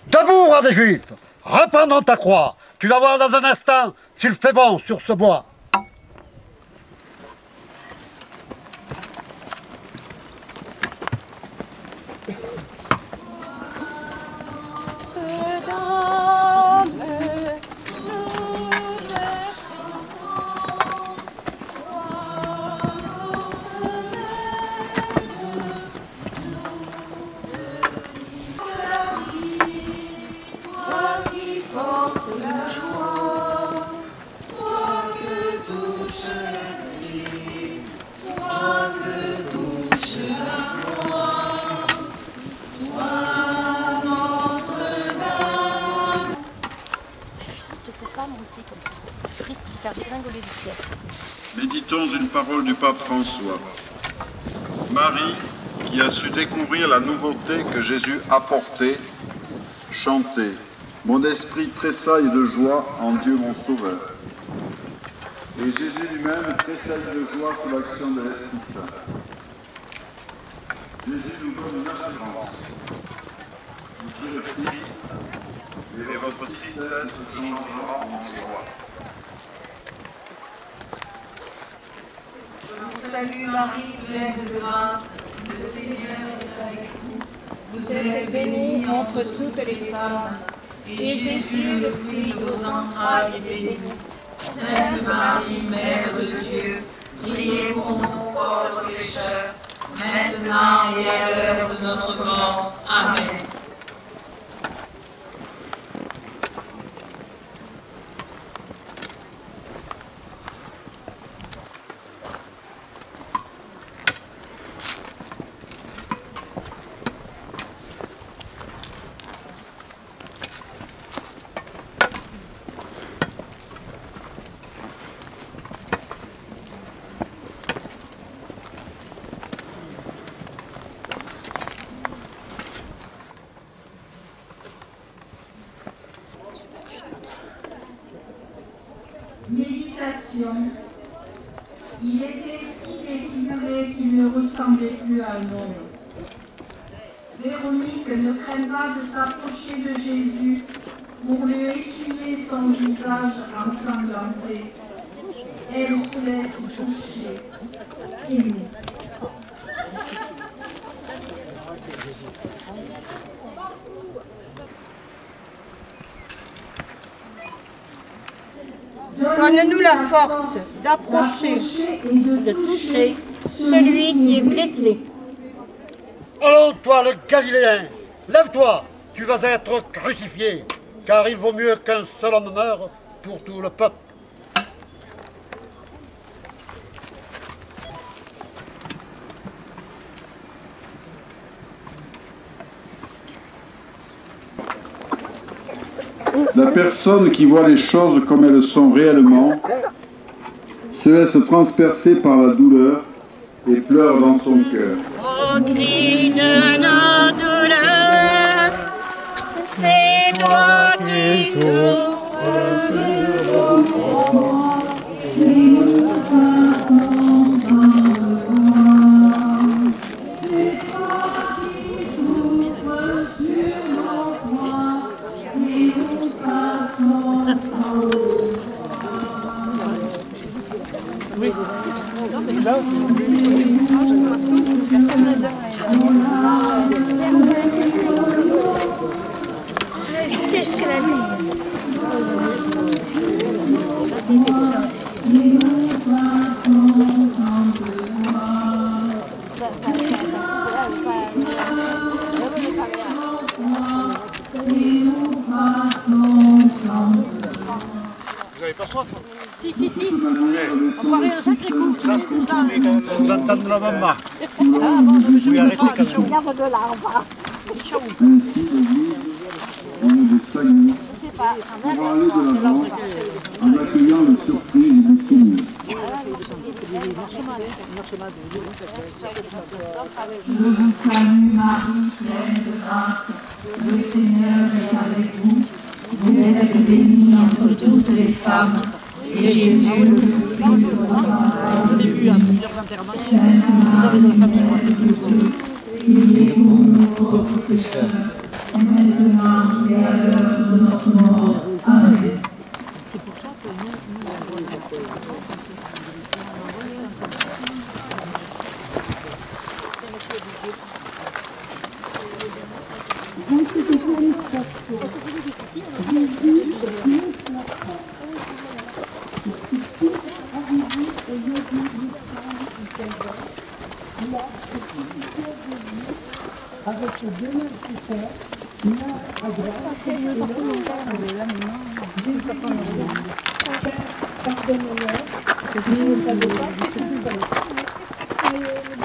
Debout, roi des Juifs, reprenons ta croix. Tu vas voir dans un instant s'il fait bon sur ce bois. Méditons une parole du pape François. Marie, qui a su découvrir la nouveauté que Jésus apportait, chantait. Mon esprit tressaille de joie en Dieu mon Sauveur. Et Jésus lui-même tressaille de joie sous l'action de l'Esprit Saint. Jésus nous donne une assurance. Vous êtes le Fils, et votre tristesse se changera en joie. Salut Marie, pleine de grâce, le Seigneur est avec vous. Vous êtes bénie entre toutes les femmes, et Jésus, le fruit de vos entrailles, est béni. Sainte Marie, Mère de Dieu, priez pour nous pauvres pécheurs, maintenant et à l'heure de notre mort. Amen. Méditation. Il était si défiguré qu'il ne ressemblait plus à un homme. Véronique ne craint pas de s'approcher de Jésus pour lui essuyer son visage ensanglanté. Elle se laisse toucher, aimer. Donne-nous la force d'approcher et de toucher celui qui est blessé. Allons, toi le Galiléen, lève-toi, tu vas être crucifié, car il vaut mieux qu'un seul homme meure pour tout le peuple. La personne qui voit les choses comme elles sont réellement se laisse transpercer par la douleur et pleure dans son cœur. Au cri de nos douleurs, c'est toi qui souffres. Qu'est-ce qu'elle a dit? Vous avez pas soif? Si. On boirait un sacré coup. Ça, c'est comme ça. Vous entendez la maman. Ah bon, je vais arrêter quand même. Regarde de là, on va. C'est chaud. On va aller de l'avant en accueillant la surprise du Seigneur. Je vous salue Marie, pleine de grâce. Le Seigneur est avec vous. Vous êtes bénie entre toutes les femmes. Et Jésus, le fruit de vos entrailles, Je l'ai vu à plusieurs enterrements. Sainte Marie, priez pour nous pauvres pécheurs, maintenant et à l'heure de notre mort. Amen. C'est pour ça que nous avec deux mains sur terre, l'un à droite et l'autre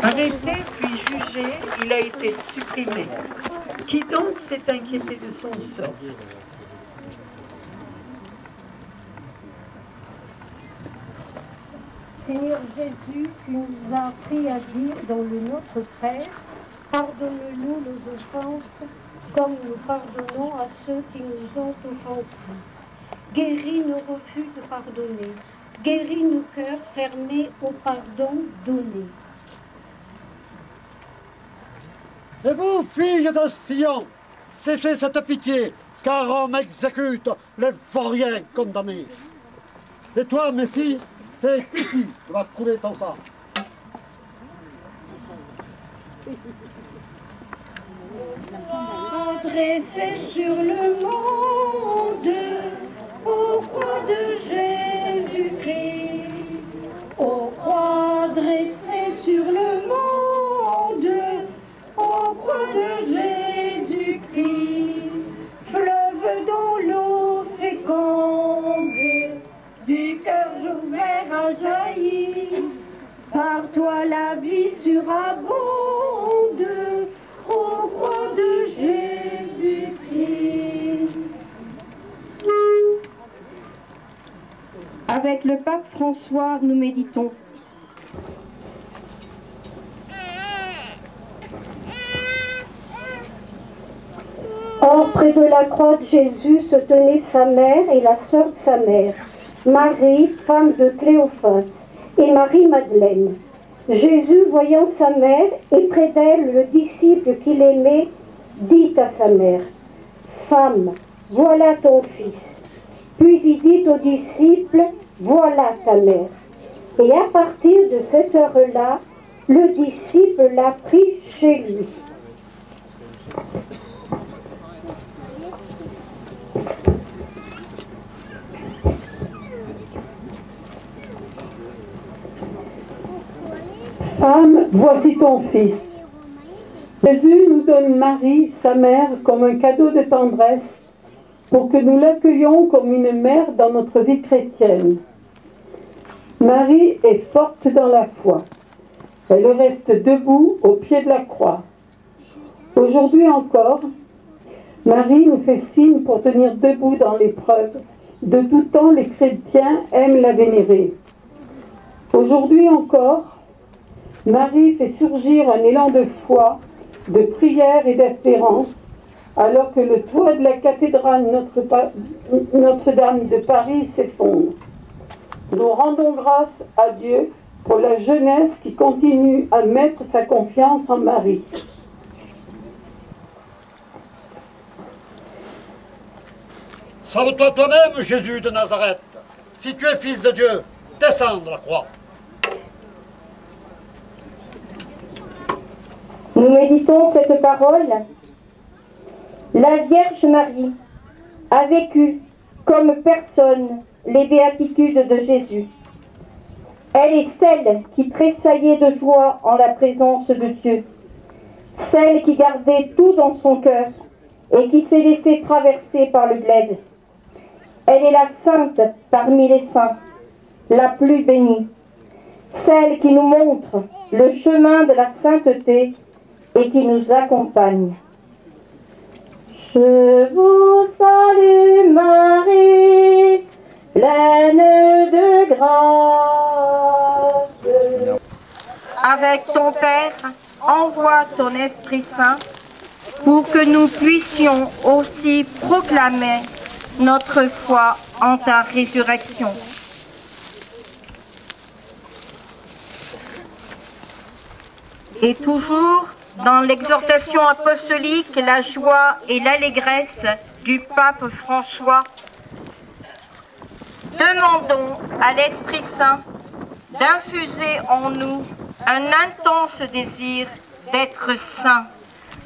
à Arrêté puis jugé, il a été supprimé. Qui donc s'est inquiété de son sort? Seigneur Jésus, tu nous as appris à dire dans le Notre Père, pardonne-nous nos offenses, comme nous pardonnons à ceux qui nous ont offensés. Guéris nos refus de pardonner. Guéris nos cœurs fermés au pardon donné. Et vous, filles de Sion, cessez cette pitié, car on exécute les vauriens condamnés. Et toi, Messie, c'est ici que va couler ton sang. Dressé sur le monde, aux croix de Jésus-Christ, aux croix dressées sur le monde, aux croix de Jésus-Christ, fleuve dont l'eau féconde, du cœur ouvert a jailli, par toi la vie surabonde, aux croix de Jésus-Christ. Avec le pape François, nous méditons. Or, près de la croix de Jésus se tenaient sa mère et la sœur de sa mère, Marie, femme de Cléophas, et Marie-Madeleine. Jésus, voyant sa mère et près d'elle le disciple qu'il aimait, dit à sa mère, « Femme, voilà ton fils. » Puis il dit au disciple, « Voilà ta mère. » Et à partir de cette heure-là, le disciple l'a pris chez lui. Femme, voici ton fils. Jésus nous donne Marie, sa mère, comme un cadeau de tendresse pour que nous l'accueillions comme une mère dans notre vie chrétienne. Marie est forte dans la foi. Elle reste debout au pied de la croix. Aujourd'hui encore, Marie nous fait signe pour tenir debout dans l'épreuve. De tout temps, les chrétiens aiment la vénérer. Aujourd'hui encore, Marie fait surgir un élan de foi, de prière et d'espérance, alors que le toit de la cathédrale Notre-Dame de Paris s'effondre. Nous rendons grâce à Dieu pour la jeunesse qui continue à mettre sa confiance en Marie. Sauve-toi toi-même, Jésus de Nazareth. Si tu es fils de Dieu, descends de la croix. Nous méditons cette parole. La Vierge Marie a vécu comme personne les béatitudes de Jésus. Elle est celle qui tressaillait de joie en la présence de Dieu, celle qui gardait tout dans son cœur et qui s'est laissée traverser par le glaive. Elle est la sainte parmi les saints, la plus bénie, celle qui nous montre le chemin de la sainteté et qui nous accompagne. Je vous salue Marie, pleine de grâce. Avec ton Père, envoie ton Esprit Saint pour que nous puissions aussi proclamer notre foi en ta résurrection. Et toujours dans l'exhortation apostolique, la joie et l'allégresse du pape François, demandons à l'Esprit Saint d'infuser en nous un intense désir d'être saints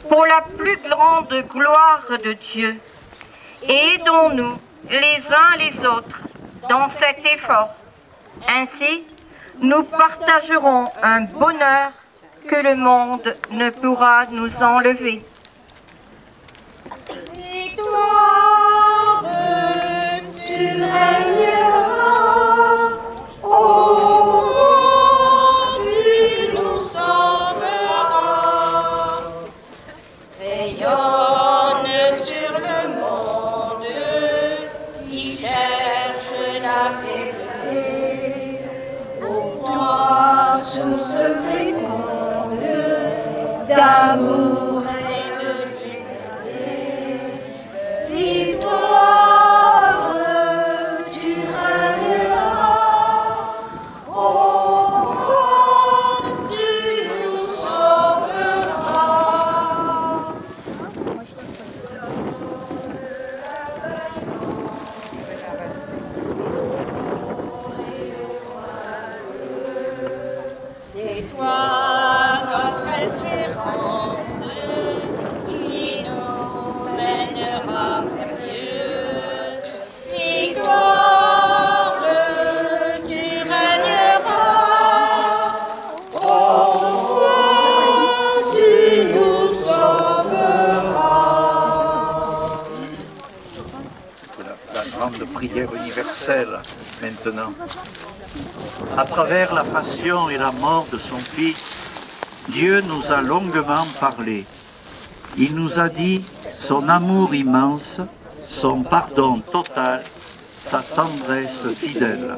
pour la plus grande gloire de Dieu. Et aidons-nous les uns les autres dans cet effort. Ainsi, nous partagerons un bonheur que le monde ne pourra nous enlever. Victoire, tu régneras, oh, tu nous sauveras. Rayonne sur le monde qui cherche la vérité. Pour toi, source féconde d'amour et de liberté. Victoire, tu régneras, oh, tu nous sauveras. C'est toi notre espérance qui nous mènera vers Dieu. Victoire, tu régneras, oh, tu nous sauveras. La grande prière universelle maintenant. À travers la passion et la mort de son Fils, Dieu nous a longuement parlé. Il nous a dit son amour immense, son pardon total, sa tendresse fidèle.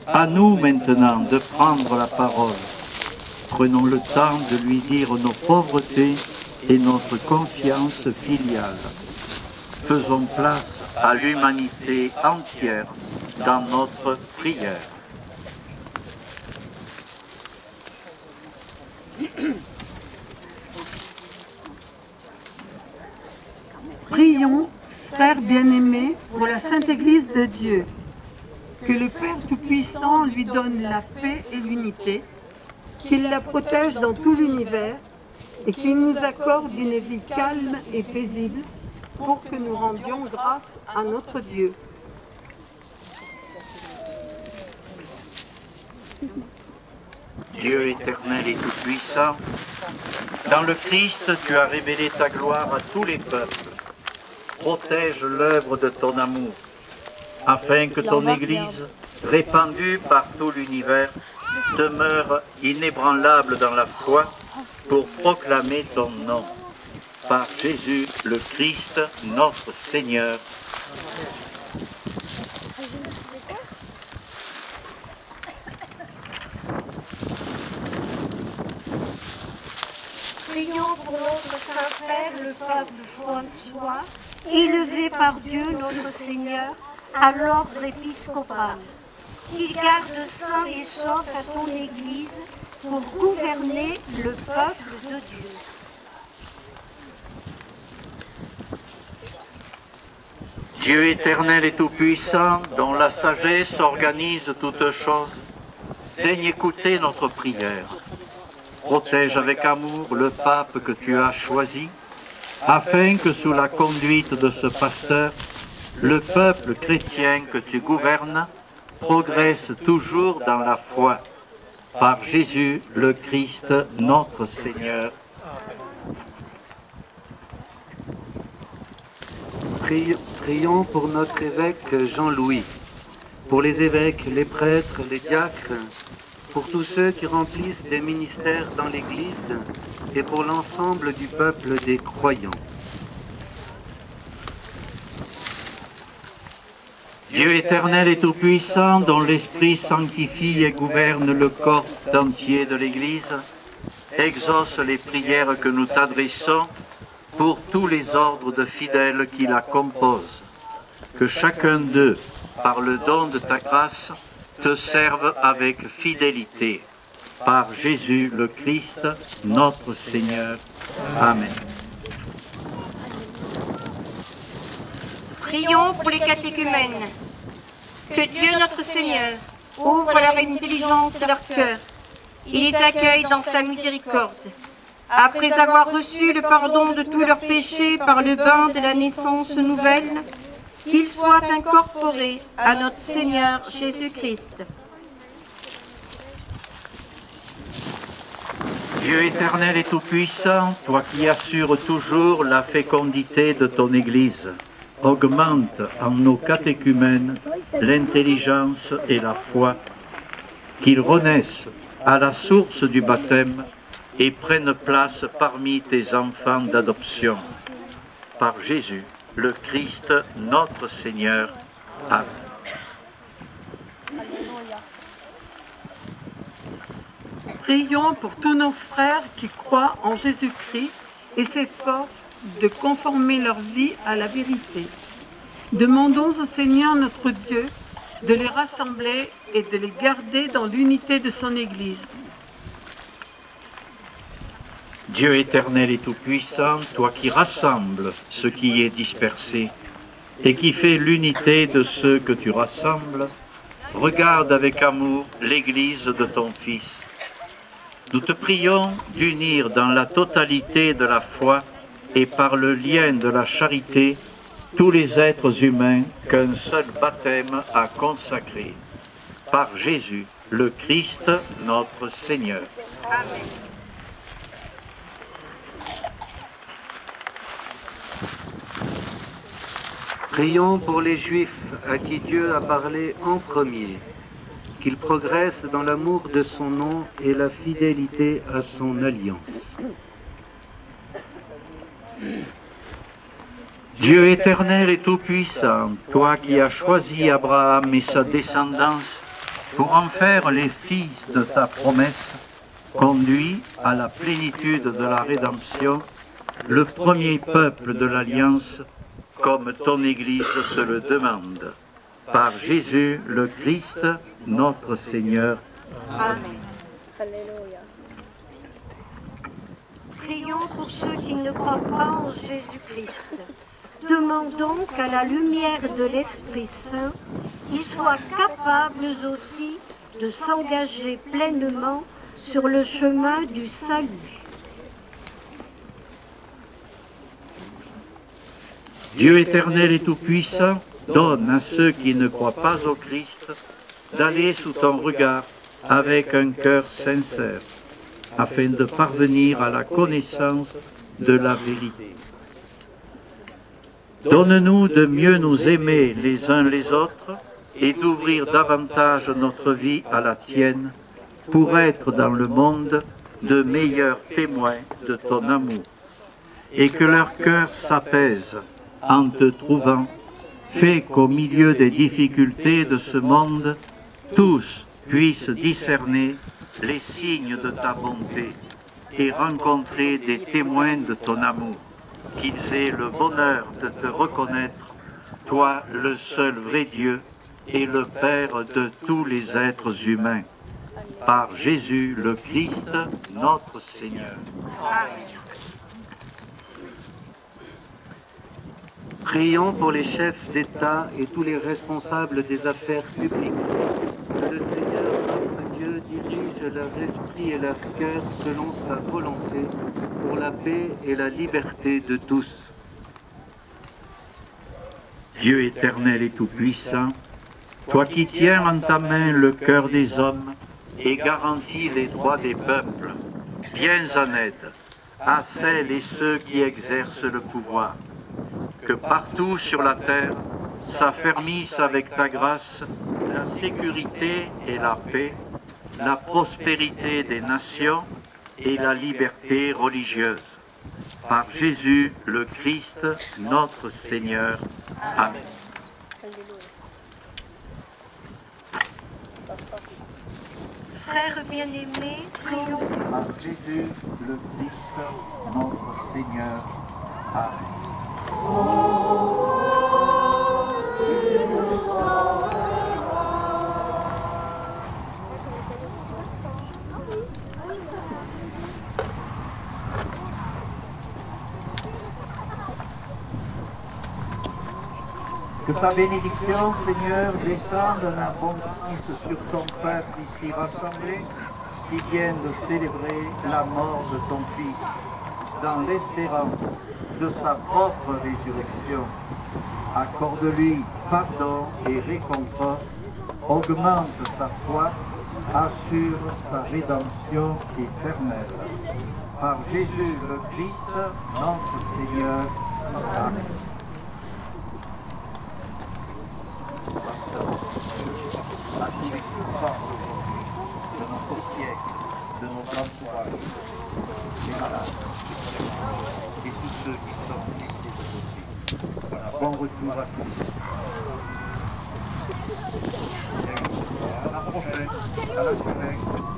À nous maintenant de prendre la parole. Prenons le temps de lui dire nos pauvretés et notre confiance filiale. Faisons place à l'humanité entière dans notre prière. Prions, frères bien-aimés, pour la Sainte Église de Dieu. Que le Père Tout-Puissant lui donne la paix et l'unité, qu'il la protège dans tout l'univers et qu'il nous accorde une vie calme et paisible pour que nous rendions grâce à notre Dieu. Dieu éternel et tout-puissant, dans le Christ, tu as révélé ta gloire à tous les peuples. Protège l'œuvre de ton amour, afin que ton Église, répandue par tout l'univers, demeure inébranlable dans la foi pour proclamer ton nom. Par Jésus le Christ, notre Seigneur. Prions pour notre Saint-Père, le pape François, élevé par Dieu notre Seigneur à l'ordre épiscopal, qu'il garde saint et sauf à son Église pour gouverner le peuple de Dieu. Dieu éternel et tout-puissant, dont la sagesse organise toutes choses, daigne écouter notre prière. protège avec amour le pape que tu as choisi, afin que sous la conduite de ce pasteur, le peuple chrétien que tu gouvernes progresse toujours dans la foi. Par Jésus le Christ, notre Seigneur. Prions pour notre évêque Jean-Louis, pour les évêques, les prêtres, les diacres, pour tous ceux qui remplissent des ministères dans l'Église et pour l'ensemble du peuple des croyants. Dieu éternel et tout-puissant, dont l'Esprit sanctifie et gouverne le corps entier de l'Église, exauce les prières que nous t'adressons pour tous les ordres de fidèles qui la composent. Que chacun d'eux, par le don de ta grâce, te serve avec fidélité. Par Jésus le Christ, notre Seigneur. Amen. Prions pour les catéchumènes. Que Dieu notre Seigneur ouvre leur intelligence de leur cœur et les accueille dans sa miséricorde. Après avoir reçu le pardon de tous leurs péchés par le bain de la naissance nouvelle, qu'ils soient incorporés à notre Seigneur Jésus-Christ. Dieu éternel et tout-puissant, toi qui assures toujours la fécondité de ton Église, augmente en nos catéchumènes l'intelligence et la foi, qu'ils renaissent à la source du baptême et prennent place parmi tes enfants d'adoption. Par Jésus, le Christ, notre Seigneur. Amen. Prions pour tous nos frères qui croient en Jésus-Christ et s'efforcent de conformer leur vie à la vérité. Demandons au Seigneur notre Dieu de les rassembler et de les garder dans l'unité de son Église. Dieu éternel et tout-puissant, toi qui rassembles ce qui est dispersé et qui fais l'unité de ceux que tu rassembles, regarde avec amour l'Église de ton Fils. Nous te prions d'unir dans la totalité de la foi et par le lien de la charité tous les êtres humains qu'un seul baptême a consacrés. Par Jésus, le Christ, notre Seigneur. Amen. Prions pour les Juifs à qui Dieu a parlé en premier, qu'ils progressent dans l'amour de son nom et la fidélité à son alliance. Dieu éternel et tout-puissant, toi qui as choisi Abraham et sa descendance pour en faire les fils de ta promesse, conduis à la plénitude de la rédemption le premier peuple de l'Alliance, comme ton Église te le demande. Par Jésus le Christ, notre Seigneur. Amen. Alléluia. Prions pour ceux qui ne croient pas en Jésus-Christ. Demandons qu'à la lumière de l'Esprit Saint, ils soient capables aussi de s'engager pleinement sur le chemin du salut. Dieu éternel et tout-puissant, donne à ceux qui ne croient pas au Christ d'aller sous ton regard avec un cœur sincère, afin de parvenir à la connaissance de la vérité. Donne-nous de mieux nous aimer les uns les autres et d'ouvrir davantage notre vie à la tienne pour être dans le monde de meilleurs témoins de ton amour, et que leur cœur s'apaise en te trouvant, fais qu'au milieu des difficultés de ce monde, tous puissent discerner les signes de ta bonté et rencontrer des témoins de ton amour, qu'ils aient le bonheur de te reconnaître, toi le seul vrai Dieu et le Père de tous les êtres humains. Par Jésus le Christ, notre Seigneur. Amen. Prions pour les chefs d'État et tous les responsables des affaires publiques. Que le Seigneur, notre Dieu, Dieu dirige leurs esprits et leurs cœurs selon sa volonté pour la paix et la liberté de tous. Dieu éternel et tout-puissant, toi qui tiens en ta main le cœur des hommes et garantis les droits des peuples, viens en aide à celles et ceux qui exercent le pouvoir. Que partout sur la terre s'affermisse avec ta grâce la sécurité et la paix, la prospérité des nations et la liberté religieuse. Par Jésus le Christ, notre Seigneur. Amen. Frères bien-aimés, prions. Par Jésus le Christ, notre Seigneur. Amen. Que ta bénédiction, Seigneur, descende en abondance sur ton peuple ici rassemblé, qui vient de célébrer la mort de ton Fils, dans l'espérance de sa propre résurrection. Accorde-lui pardon et réconfort, augmente sa foi, assure sa rédemption éternelle. Par Jésus le Christ, notre Seigneur. Amen. La nourriture de notre siècle, de notre entourage, les malades, et tous ceux qui sont blessés de aussi. Voilà, bon retour à tous. À la prochaine, à la semaine.